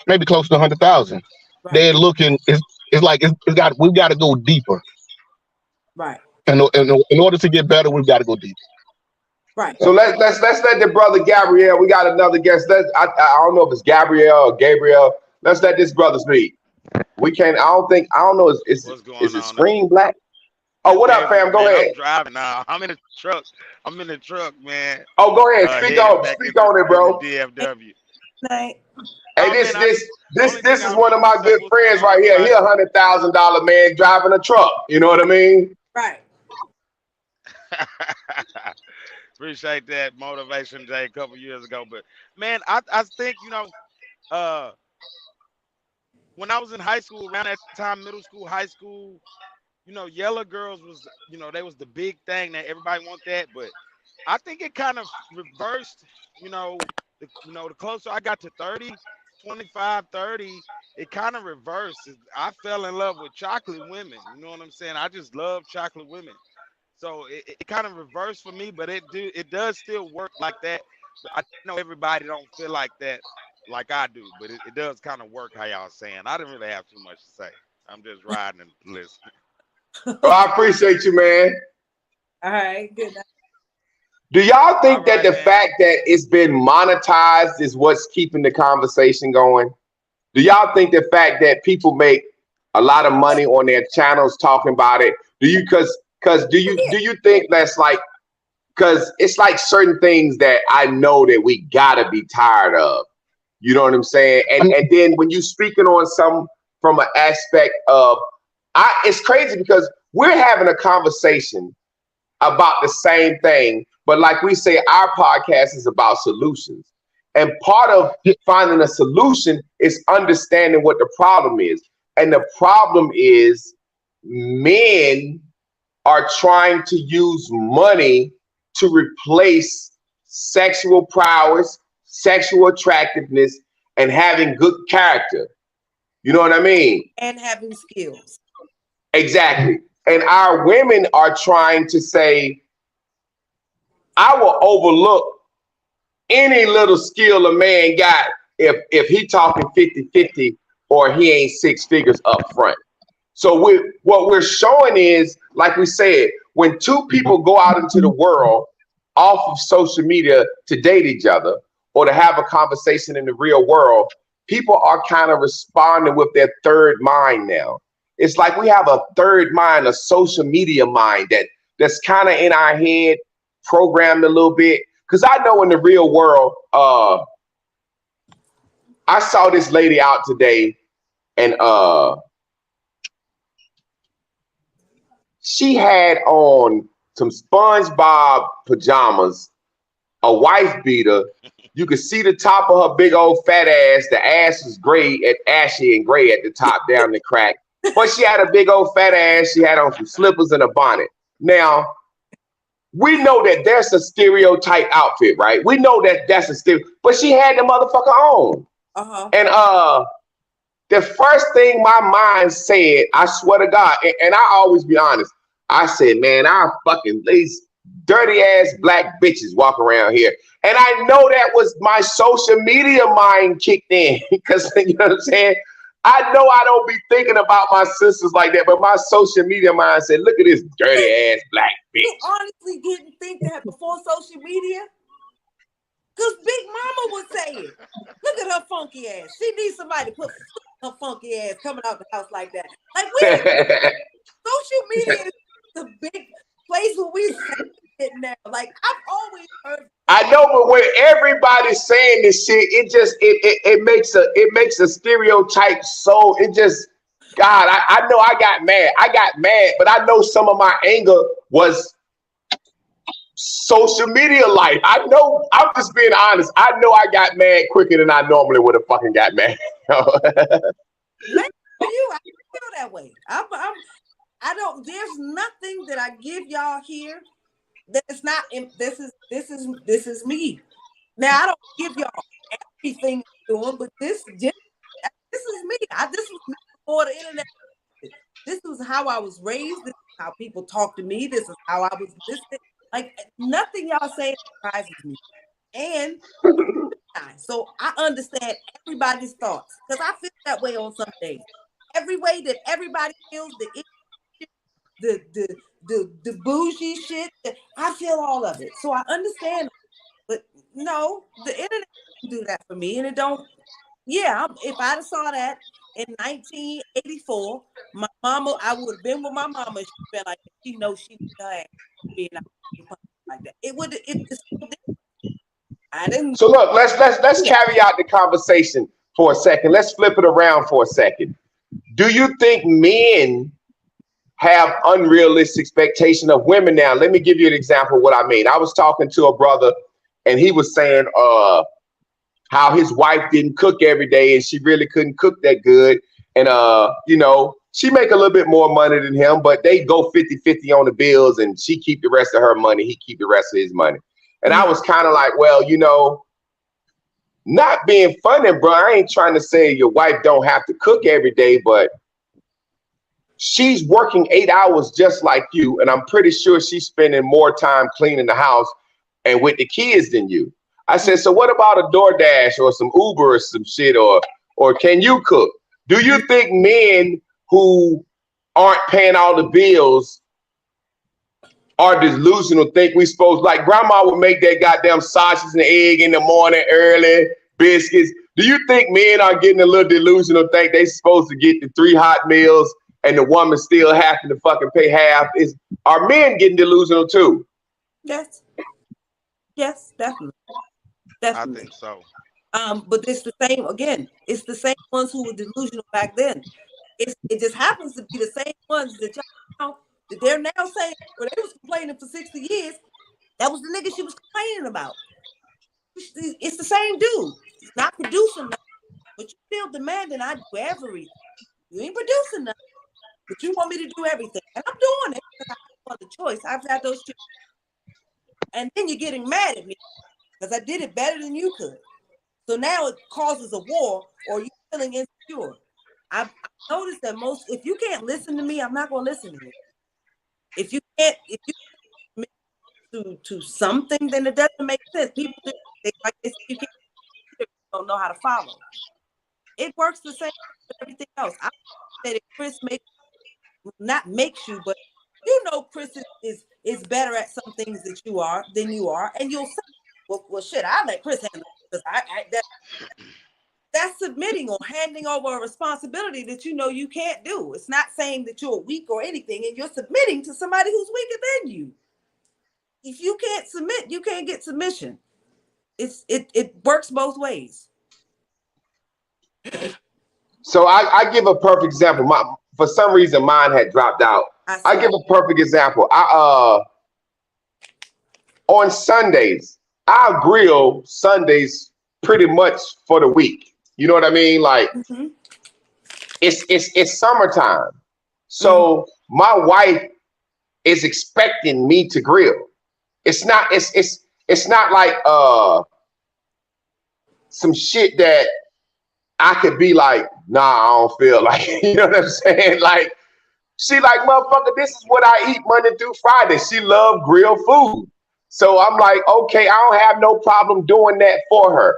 S3: maybe close to 100,000.
S2: Right.
S3: They're looking. It's like we've got to go deeper.
S2: Right.
S3: And in order to get better, we've got to go deeper.
S2: Right.
S1: So let's let the brother Gabriel. We got another guest. I don't know if it's Gabriel or Gabriel. Let's let this brother speak. We can't. I don't know. Is it screen black? Oh, what up, fam? Go ahead.
S4: I'm driving now. I'm in the truck. Man.
S1: Oh, go ahead. Speak on it, bro.
S4: DFW.
S2: Night.
S1: Hey, this is one of my good friends right here. He $100,000 man driving a truck. You know what I mean?
S2: Right.
S4: Appreciate that motivation, Jay, a couple years ago. But man, I think when I was in high school, around that time, middle school, high school, yellow girls was, they was the big thing that everybody want that. But I think it kind of reversed, the closer I got to 30, 25, 30, it kind of reversed. I fell in love with chocolate women. You know what I'm saying? I just love chocolate women. So it kind of reversed for me, but it does still work like that. But I know everybody don't feel like that like I do, but it does kind of work how y'all saying. I didn't really have too much to say. I'm just riding and listening.
S1: Well, I appreciate you, man.
S2: All right. Good night.
S1: Do y'all think
S4: All
S1: that
S4: right,
S1: the
S4: man.
S1: fact that it's been monetized is what's keeping the conversation going? Do y'all think the fact that people make a lot of money on their channels talking about it? Do you do you think that's like, because it's like certain things that I know that we gotta be tired of. You know what I'm saying? And then when you speaking on some from an aspect of, it's crazy because we're having a conversation about the same thing, but like we say, our podcast is about solutions. And part of finding a solution is understanding what the problem is. And the problem is men are trying to use money to replace sexual prowess, sexual attractiveness, and having good character. You know what I mean?
S2: And having skills.
S1: Exactly. And our women are trying to say, I will overlook any little skill a man got if he talking 50-50 or he ain't six figures up front. So what we're showing is, like we said, when two people go out into the world off of social media to date each other or to have a conversation in the real world, people are kind of responding with their third mind now. It's like we have a third mind, a social media mind that's kind of in our head, programmed a little bit. Because I know in the real world, I saw this lady out today, and She had on some SpongeBob pajamas, a wife beater. You could see the top of her big old fat ass. The ass was gray, ashy and gray at the top down the crack. But she had a big old fat ass. She had on some slippers and a bonnet. Now, we know that that's a stereotype outfit, right? We know that that's a stereotype. But she had the motherfucker on. And the first thing my mind said, I swear to God, and I always be honest, I said, man, I fucking these dirty ass black bitches walk around here. And I know that was my social media mind kicked in because you know what I'm saying? I know I don't be thinking about my sisters like that, but my social media mind said, look at this dirty ass black bitch.
S2: You honestly didn't think that before social media? Because Big Mama would say it. Look at her funky ass. She needs somebody to put her funky ass coming out the house like that. Like, social media is the big place where we say it now. Like, I've always heard.
S1: I know, but when everybody's saying this shit, it makes a stereotype. So it just, God, I know I got mad, but I know some of my anger was social media life. I know, I'm just being honest. I know I got mad quicker than I normally would have fucking got mad.
S2: Maybe for you, I feel that way. I don't. There's nothing that I give y'all here that is not. This is me. Now I don't give y'all everything I'm doing, but this is me. This was me before the internet. This was how I was raised. This is how people talk to me. This is how I was listening. Like nothing y'all say surprises me. And so I understand everybody's thoughts because I feel that way on some days. Every way that everybody feels the bougie shit, I feel all of it. So I understand. But no, the internet didn't do that for me, and it don't. Yeah, if I'd have saw that in 1984, my mama, I would have been with my mama. She felt like she knows she was being like that. It would. It's so different. I didn't.
S1: So look, let's carry out the conversation for a second. Let's flip it around for a second. Do you think men have unrealistic expectation of women now? Let me give you an example of what I mean. I was talking to a brother and he was saying how his wife didn't cook every day and she really couldn't cook that good. And you know, she make a little bit more money than him, but they go 50-50 on the bills and she keep the rest of her money, he keep the rest of his money. And I was kind of like, well, you know, not being funny, bro. I ain't trying to say your wife don't have to cook every day, but she's working 8 hours just like you. And I'm pretty sure she's spending more time cleaning the house and with the kids than you. I said, so what about a DoorDash or some Uber or some shit, or can you cook? Do you think men who aren't paying all the bills are delusional, think we supposed, like grandma would make that goddamn sausage and egg in the morning early, biscuits. Do you think men are getting a little delusional, think they supposed to get the 3 hot meals and the woman still having to fucking pay half? Are men getting delusional too?
S2: Yes, definitely.
S4: I think so.
S2: But it's the same again. It's the same ones who were delusional back then. It just happens to be the same ones that y'all that they're now saying, well, they was complaining for 60 years. That was the nigga she was complaining about. It's the same dude. He's not producing nothing, but you still demanding I do everything. You ain't producing nothing, but you want me to do everything. And I'm doing it because I have the choice. I've had those choices. And then you're getting mad at me because I did it better than you could. So now it causes a war or you're feeling insecure. I've noticed that if you can't listen to me, I'm not going to listen to you. If you to something, then it doesn't make sense. People do things like this. You don't know how to follow. It works the same with everything else. I said that Chris makes you, but you know Chris is better at some things than you are, and you'll say, well shit, I let Chris handle it because that's submitting or handing over a responsibility that you know you can't do. It's not saying that you're weak or anything, and you're submitting to somebody who's weaker than you. If you can't submit, you can't get submission. It works both ways.
S1: So I give a perfect example. For some reason, mine had dropped out. I give a perfect example. On Sundays, I grill Sundays pretty much for the week. You know what I mean? Like
S2: Mm-hmm.
S1: it's summertime,
S2: Mm-hmm.
S1: so my wife is expecting me to grill. It's not like some shit that I could be like, nah, I don't feel like. You know what I'm saying? Like she like, motherfucker, this is what I eat Monday through Friday. She love grilled food. So I'm like, okay, I don't have no problem doing that for her.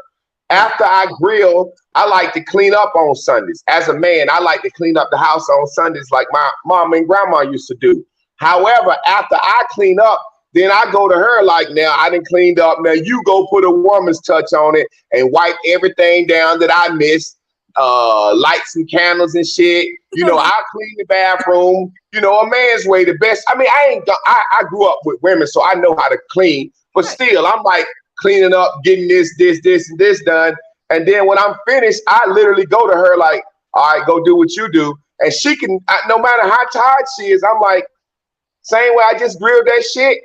S2: Right.
S1: After I grill, I like to clean up on Sundays. As a man, I like to clean up the house on Sundays like my mom and grandma used to do. However, after I clean up, then I go to her like, now I done cleaned up. Now you go put a woman's touch on it and wipe everything down that I missed. Light some candles and shit. You know, I clean the bathroom. You know, a man's way the best. I mean, I grew up with women, so I know how to clean. But still, I'm like cleaning up, getting this, and this done. And then when I'm finished, I literally go to her like, all right, go do what you do. And she can, no matter how tired she is, I'm like, same way I just grilled that shit.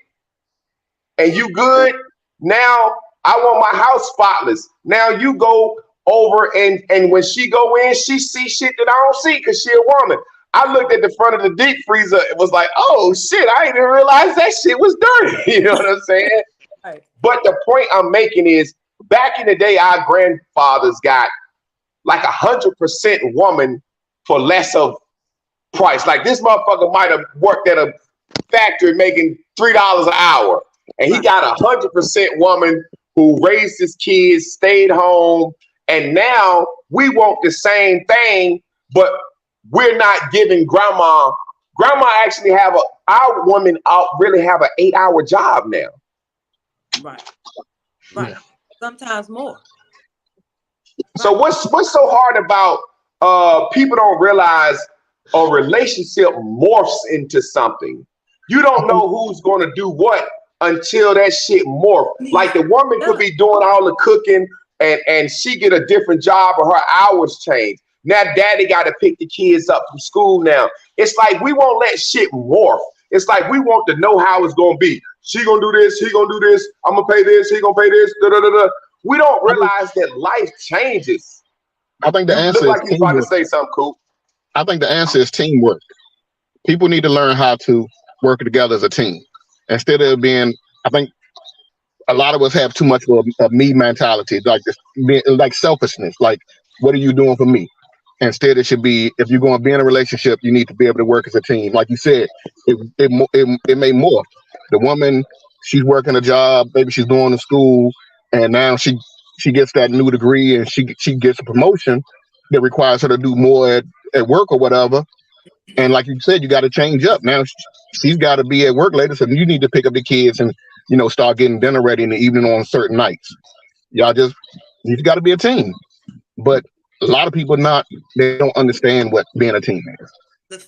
S1: And you good? Now I want my house spotless. Now you go over and when she go in, she see shit that I don't see because she a woman. I looked at the front of the deep freezer. It was like, oh shit, I didn't even realize that shit was dirty. You know what I'm saying?
S2: Right.
S1: But the point I'm making is, back in the day, our grandfathers got like 100% woman for less of price. Like this motherfucker might have worked at a factory making $3 an hour, and he got 100% woman who raised his kids, stayed home, and now we want the same thing, but we're not giving grandma. Grandma actually our women out really have an 8-hour job now.
S2: Right. Right.
S3: Yeah.
S2: Sometimes more.
S1: So what's so hard about people don't realize a relationship morphs into something. You don't know who's going to do what until that shit morph. Like the woman could be doing all the cooking and she get a different job or her hours change. Now daddy got to pick the kids up from school now. It's like we won't let shit morph. It's like we want to know how it's going to be. She going to do this, he going to do this, I'm going to pay this, he going to pay this, da-da-da-da. We don't realize that life changes.
S3: I think the
S1: You
S3: answer
S1: look
S3: is
S1: like you're about to
S3: teamwork.
S1: say something, Coop.
S3: I think the answer is teamwork. People need to learn how to work together as a team instead of being. I think a lot of us have too much of a me mentality, like this, like selfishness. Like, what are you doing for me? Instead, it should be, if you're going to be in a relationship, you need to be able to work as a team. Like you said, it may morph. The woman, she's working a job, maybe she's going to school, and now she gets that new degree and she gets a promotion that requires her to do more at work or whatever. And like you said, you got to change up. Now she's got to be at work later, so you need to pick up the kids and start getting dinner ready in the evening on certain nights. Y'all just, you got to be a team. But a lot of people they don't understand what being a team is.
S2: The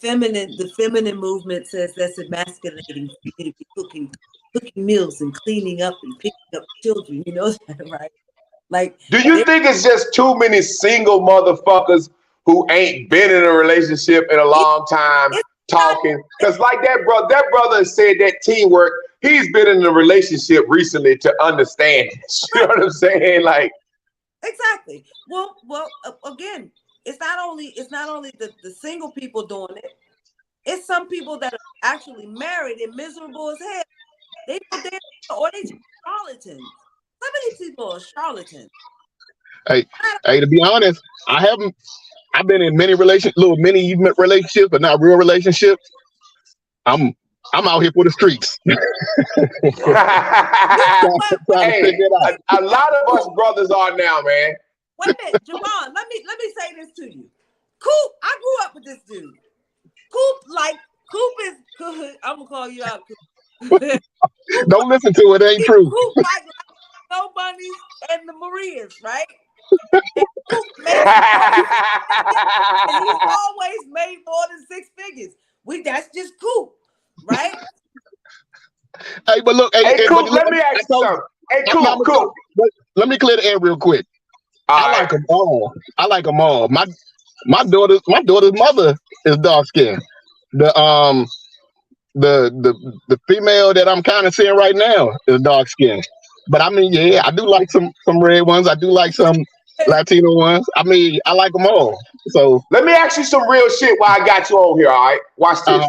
S2: feminine movement says that's emasculating for you to be cooking meals and cleaning up and picking up children. You know that, right? Like,
S1: do you think it's just too many single motherfuckers who ain't been in a relationship in a long time talking? Because like that brother said that teamwork, he's been in a relationship recently to understand. You know what I'm saying? Like,
S2: exactly. Well, again, it's not only the single people doing it. It's some people that are actually married and miserable as hell. They or they charlatans. Some of these people are charlatans.
S3: Hey, to be honest, I've been in many mini relationships, but not real relationships. I'm out here for the streets.
S1: Hey, a lot of us brothers are now, man.
S2: Wait a minute, Javon, let me say this to you. Coop, I grew up with this dude. Coop is good. I'm gonna call you out, Coop.
S3: Don't listen to it, ain't true.
S2: Coop like no bunnies and the Marias, right? And Coop and he's always made more than 6 figures. That's just Coop, right?
S3: Hey, but look,
S1: hey Coop, let me ask you something. Hey, Coop.
S3: Let me clear the air real quick. I like them all. I like them all. My daughter's mother is dark skinned. the female that I'm kind of seeing right now is dark skin. But I mean, yeah, I do like some red ones. I do like some Latino ones. I mean, I like them all. So
S1: Let me ask you some real shit while I got you on here, all right? Watch this.
S3: uh,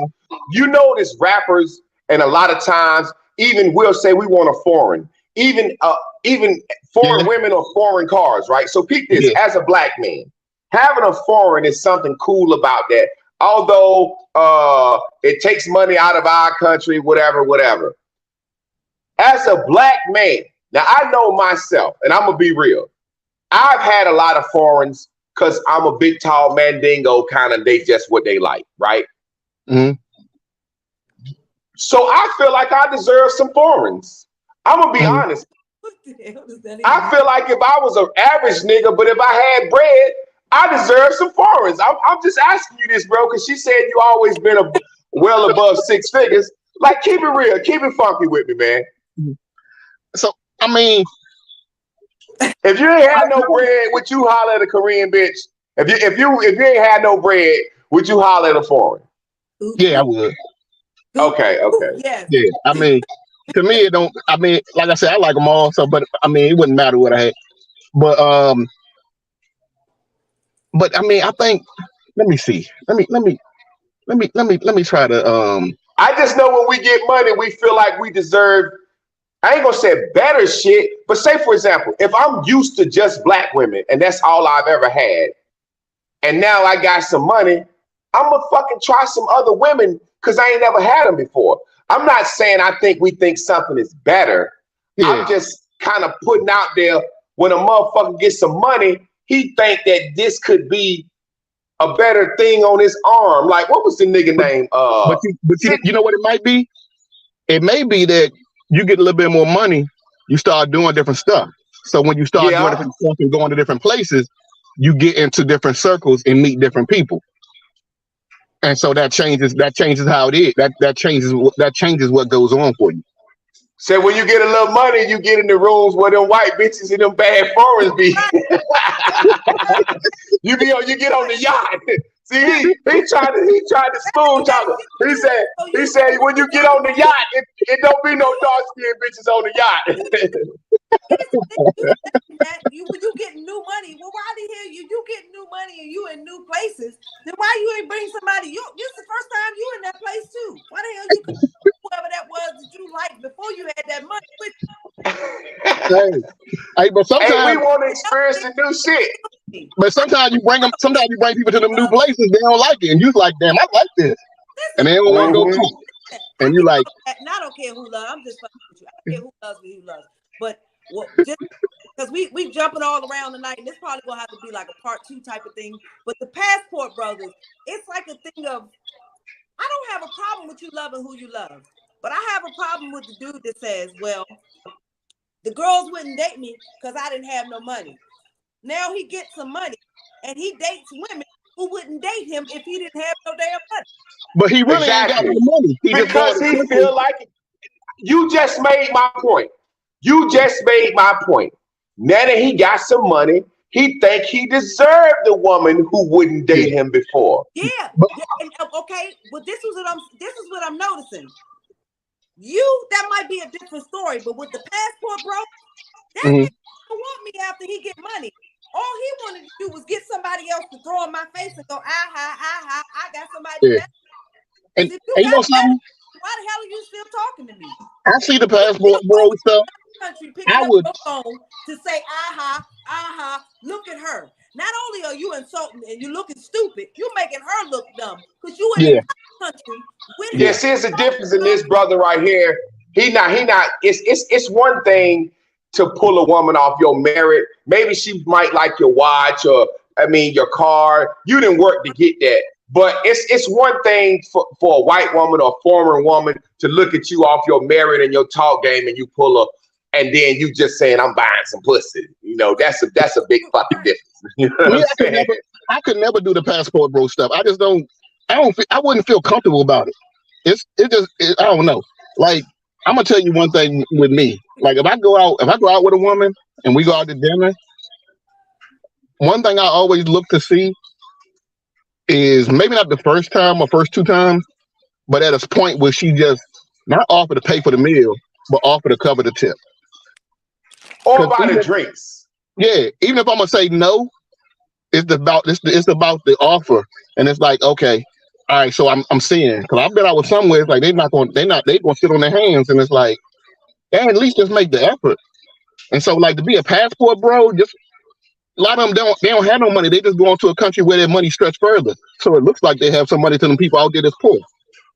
S1: You notice rappers, and a lot of times, even we'll say we want a foreign, even
S3: yeah,
S1: foreign women or foreign cars, right? So peep this,
S3: yeah,
S1: as a black man, having a foreign is something cool about that. Although it takes money out of our country, whatever, whatever. As a black man, now I know myself, and I'm gonna be real. I've had a lot of foreigns because I'm a big, tall mandingo kind of. They just what they like, right?
S3: mhm,
S1: So I feel like I deserve some foreigns. I'm gonna be
S3: mhm.
S1: honest.
S2: What the hell does that even
S1: I
S2: mean?
S1: feel like if I was an average nigga, but if I had bread, I deserve some foreigns. I'm just asking you this, bro, because she said you always been well above six figures. Like, keep it real, keep it funky with me, man.
S3: So I mean,
S1: If you ain't
S3: I
S1: had no
S3: know,
S1: bread, would you holler at a Korean bitch? If you ain't had no bread, would you holler at a foreign?
S2: Oop,
S3: yeah, I
S2: oop,
S3: would.
S2: oop,
S1: Okay,
S2: oop.
S1: okay.
S2: Yes.
S3: Yeah, I mean, to me, it don't. I mean, like I said, I like them all. So, but I mean, it wouldn't matter what I had. But but I mean, I think. Let me see. Let me try to
S1: I just know when we get money, we feel like we deserve. I ain't gonna say better shit, but say for example, if I'm used to just black women and that's all I've ever had, and now I got some money, I'm gonna fucking try some other women because I ain't never had them before. I'm not saying I think we think something is better. I'm
S3: yeah.
S1: just kind of putting out there when a motherfucker gets some money, he think that this could be a better thing on his arm. Like, what was the nigga
S3: But
S1: name? Sid-
S3: you know what it might be? It may be that you get a little bit more money, you start doing different stuff. So when you start doing
S1: yeah.
S3: different stuff and going to different places, you get into different circles and meet different people. And so that changes how it is. That changes what goes on for you.
S1: So when you get a little money, you get in the rooms where them white bitches and them bad foreigners be. You get on the yacht. See, he tried to smooth talk. He said
S2: So
S1: he
S2: you
S1: said when you get on the yacht, it don't be no dark skinned bitches on the yacht.
S2: that you when you get new money, well, why the hell you get new money and you in new places? Then why you ain't bring somebody? This is the first time you in that place too. Why the hell you could whoever that was that you liked before you had that money with
S3: Hey, hey,
S1: Hey, we want to experience the new shit.
S2: you?
S3: but sometimes you bring them. Sometimes you bring people to them new places. They don't like it, and you like, damn, I like this, and
S2: Listen,
S3: they don't want to go
S1: Mm-hmm.
S3: back.
S2: I
S3: And you
S2: get
S3: like,
S2: that, and I don't care who loves. I'm just fucking with you. I don't care who loves me, who loves. But what just because we jumping all around tonight, and this probably gonna have to be like a part 2 type of thing. But the Passport Brothers, it's like a thing of I don't have a problem with you loving who you love, but I have a problem with the dude that says, well, the girls wouldn't date me because I didn't have no money. Now he gets some money and he dates women who wouldn't date him if he didn't have no damn money.
S3: but he really ain't got no
S1: Exactly.
S3: money. He just going
S1: Because
S3: to
S1: he
S3: simple.
S1: feel like you just made my point. You just made my point. Now that he got some money, he think he deserved the woman who wouldn't
S3: Yeah,
S1: date him before.
S2: Yeah,
S3: but
S2: yeah, and okay, but this is what I'm noticing. That might be a different story, but with the Passport Bro, that
S3: mhm,
S2: nigga don't want me after he get money. All he wanted to do was get somebody else to throw in my face and go, I got somebody
S3: yeah.
S2: better. Because
S3: And,
S2: if you
S3: and you
S2: got
S3: know
S2: better,
S3: something?
S2: why the hell are you still talking to me?
S3: I see the
S2: You
S3: passport
S2: still
S3: bro
S2: over
S3: stuff.
S2: in the country
S3: I
S2: picking up
S3: would,
S2: your phone to say, look at her. Not only are you insulting and you're looking stupid, you're making her look dumb because you in
S3: yeah,
S2: another country with
S3: yeah.
S2: her.
S1: Yes, here's the difference in this brother right here. He not. It's one thing to pull a woman off your merit. Maybe she might like your watch or I mean your car. You didn't work to get that. But it's one thing for a white woman or a foreign woman to look at you off your merit and your talk game and you pull her and then you just saying I'm buying some pussy. You know, that's a big fucking difference. You know what
S3: Me,
S1: I'm saying?
S3: I could never do the passport bro stuff. I just don't. I wouldn't feel comfortable about it. I don't know. Like, I'm gonna tell you one thing with me. Like, if I go out with a woman and we go out to dinner, one thing I always look to see is maybe not the first time or first two times, but at a point where she just not offer to pay for the meal, but offer to cover the tip.
S1: Or
S3: Because
S1: buy the drinks.
S3: even if I'm gonna say no, it's about the offer, and it's like, okay, all right, so I'm seeing, because I've been out with somewhere, it's like they gonna sit on their hands, and it's like, hey, at least just make the effort. And so, like, to be a passport bro, just a lot of them don't have no money. They just go into a country where their money stretch further, so it looks like they have some money to them people out there that's poor.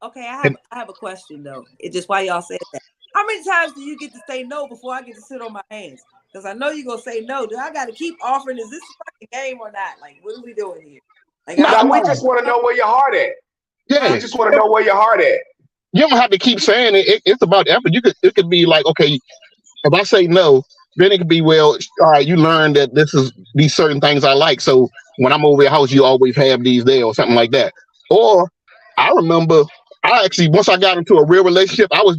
S2: Okay,
S3: And
S2: I have a question though. It's just why y'all said that. How many times do you get to say no before I get to sit on my hands? Because I know you're gonna say no. Do I got to keep offering? Is this a fucking game or not? Like, what are we doing here? Like,
S3: nah,
S1: Now we
S3: nah,
S1: just want to know where your heart at. We
S3: yeah,
S1: just want to know where your heart at.
S3: you don't have to keep saying it. It's about effort. It could be like, okay, if I say no, then it could be, well, all right, you learn that these certain things I like. So when I'm over your house, you always have these there or something like that. Or I remember I actually, once I got into a real relationship, I was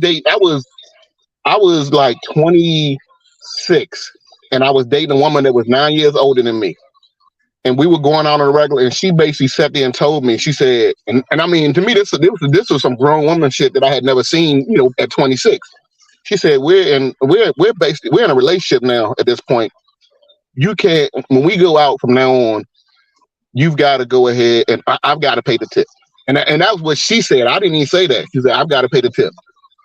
S3: like 26, and I was dating a woman that was 9 years older than me. And we were going out on a regular, and she basically sat there and told me, she said, and I mean, to me, this was some grown woman shit that I had never seen, at 26. She said, we're in a relationship now at this point. You can't, when we go out from now on, you've got to go ahead, and I've got to pay the tip. And that was what she said. I didn't even say that. She said, I've got to pay the tip.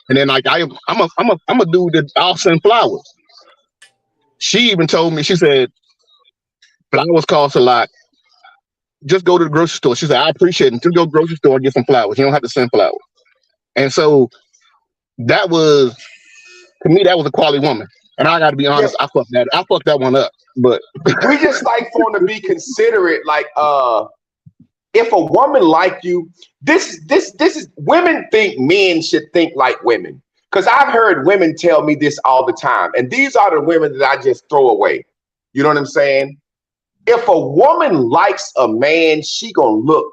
S3: And then, like, I'm a dude that I'll send flowers. She even told me, she said, flowers cost a lot. Just go to the grocery store. She said, I appreciate it. Just go to the grocery store and get some flowers. You don't have to send flowers. And so that was, to me, that was a quality woman. And I got to be
S1: Yeah,
S3: honest, I fucked that one up. But
S1: we just like for them to be considerate. Like, if a woman like you, this is women think men should think like women. Because I've heard women tell me this all the time, and these are the women that I just throw away. You know what I'm saying? If a woman likes a man, she gonna look.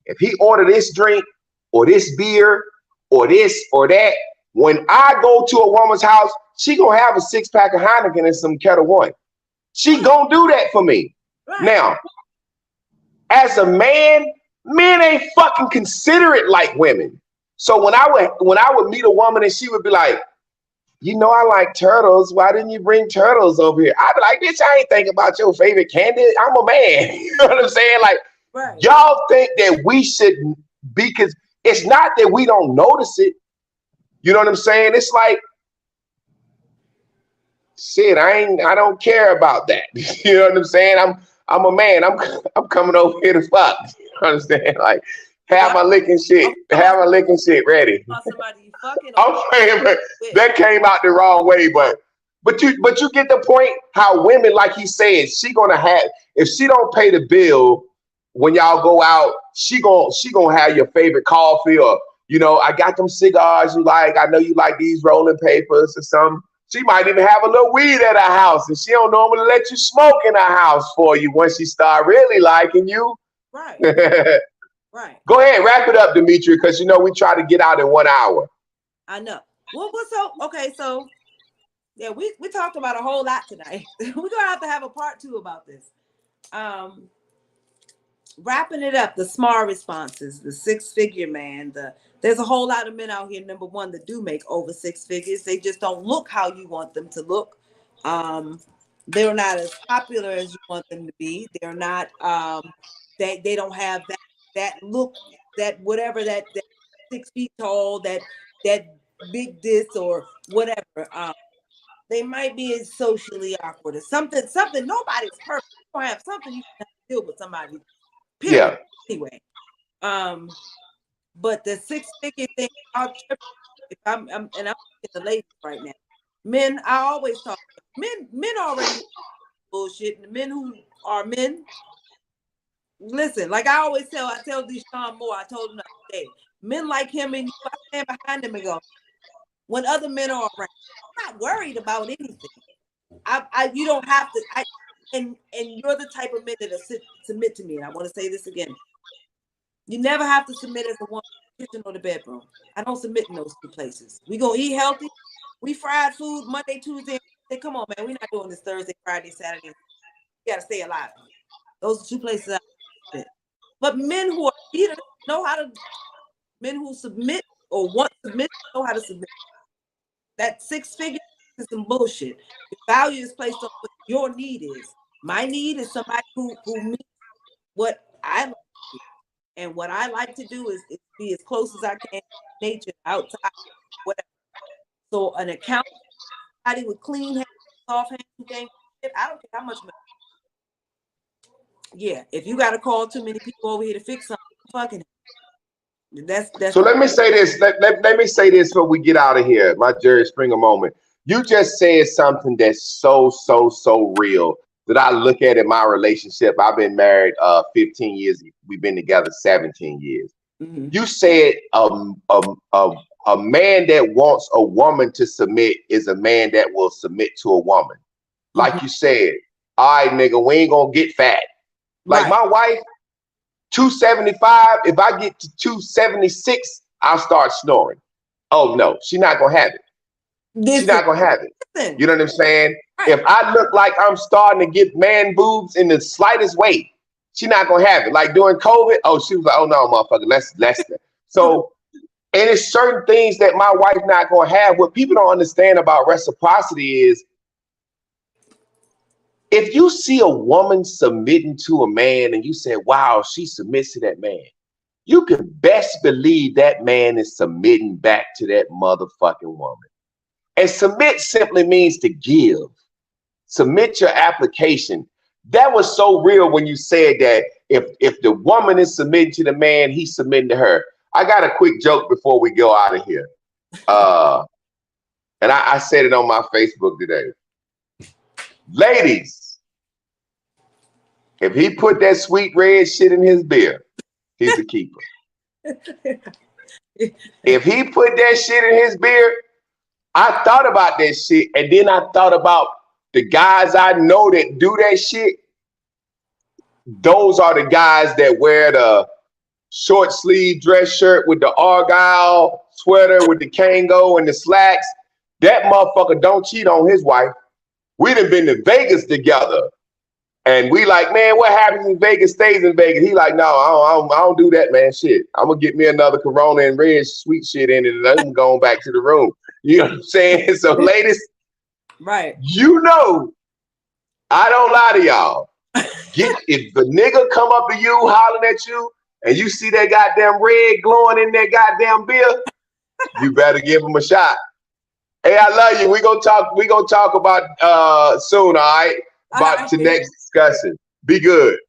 S1: If he order this drink or this beer or this or that, when I go to a woman's house, she gonna have a 6-pack of Heineken and some Kettle One. She gonna do that for me.
S2: right?
S1: Now, as a man, men ain't fucking considerate like women. So when I would meet a woman and she would be like, I like turtles. Why didn't you bring turtles over here? I'd be like, bitch, I ain't thinking about your favorite candy. I'm a man. You know what I'm saying? Like,
S2: Right.
S1: y'all think that we shouldn't be, because it's not that we don't notice it. You know what I'm saying? It's like, shit, I don't care about that. You know what I'm saying? I'm a man. I'm coming over here to fuck. You understand? Like, have
S2: Fuck.
S1: my licking shit.
S2: Okay,
S1: Have my licking shit ready.
S2: about somebody you fucking or
S1: I'm saying, but
S2: with.
S1: that came out the wrong way. But you get the point. How women, like he said, she gonna have, if she don't pay the bill when y'all go out, she gonna have your favorite coffee, or I got them cigars you like. I know you like these rolling papers or something. She might even have a little weed at her house, and she don't normally let you smoke in her house for you once she start really liking you.
S2: Right. Right.
S1: Go ahead, wrap it up, Dimitri, because we try to get out in 1 hour.
S2: I know. Well, so yeah, we talked about a whole lot tonight. We're gonna have a part 2 about this. Wrapping it up, the S.M.A.R responses, the 6-figure man, there's a whole lot of men out here, number one, that do make over 6 figures. They just don't look how you want them to look. They're not as popular as you want them to be. They're not they don't have that look, that whatever, that 6 feet tall, that big this or whatever. They might be socially awkward or something. Nobody's perfect. You don't have something, you can deal with somebody. Period.
S1: Yeah.
S2: Anyway, but the 6-figure thing, if I'm and I'm in the ladies right now. Men, I always talk. Men already bullshit. The men who are men, listen. Like I tell Deshaun Moore. I told him the other day. Men like him and you, I stand behind him and go. When other men are around, I'm not worried about anything. You don't have to. And you're the type of men that submit to me. And I want to say this again. You never have to submit as a woman in the kitchen or the bedroom. I don't submit in those 2 places. We gonna eat healthy. We fried food Monday, Tuesday. Come on, man. We're not doing this Thursday, Friday, Saturday. You gotta stay alive. Those are 2 places I submit. But men who are leaders know how to Men who submit or want to submit know how to submit. That 6 figure is some bullshit. Your value is placed on what your need is. My need is somebody who meets what I like to do. And what I like to do is be as close as I can to nature, outside, whatever. So an accountant, somebody with clean hands, soft hands, who can't shit, I don't care how much money. Yeah, if you got to call too many people over here to fix something, fucking. That's
S1: So let me say this. Let me say this before we get out of here. My Jerry Springer moment. You just said something that's so real that I look at in my relationship. I've been married 15 years. We've been together 17 years.
S2: Mm-hmm.
S1: You said a man that wants a woman to submit is a man that will submit to a woman. Like
S2: Mm-hmm.
S1: you said, all right, nigga, we ain't gonna get fat. Like
S2: Right.
S1: my wife, 275. If I get to 276, I'll start snoring. Oh no, she's not gonna have it. She's
S2: Listen,
S1: not gonna have it.
S2: listen.
S1: You know what I'm saying?
S2: Right.
S1: If I look like I'm starting to get man boobs in the slightest way, she's not gonna have it. Like during COVID, oh, she was like, oh no, motherfucker, let's. So, and it's certain things that my wife not gonna have. What people don't understand about reciprocity is, if you see a woman submitting to a man and you say, wow, she submits to that man, you can best believe that man is submitting back to that motherfucking woman. And submit simply means to give. Submit your application. That was so real when you said that if the woman is submitting to the man, he's submitting to her. I got a quick joke before we go out of here. And I said it on my Facebook today. Ladies, if he put that sweet red shit in his beer, he's a keeper. If he put that shit in his beer, I thought about that shit, and then I thought about the guys I know that do that shit. Those are the guys that wear the short sleeve dress shirt with the Argyle sweater with the Kango and the slacks. That motherfucker don't cheat on his wife. We done been to Vegas together. And we like, man, what happens in Vegas stays in Vegas. He like, no, I don't do that, man. Shit. I'm going to get me another Corona and red sweet shit in it, and I'm going back to the room. You know what I'm saying? So, ladies,
S2: right.
S1: You know, I don't lie to y'all. If the nigga come up to you hollering at you and you see that goddamn red glowing in that goddamn beer, you better give him a shot. Hey, I love you. We gonna talk about soon, all right? About the next discussion. Be good.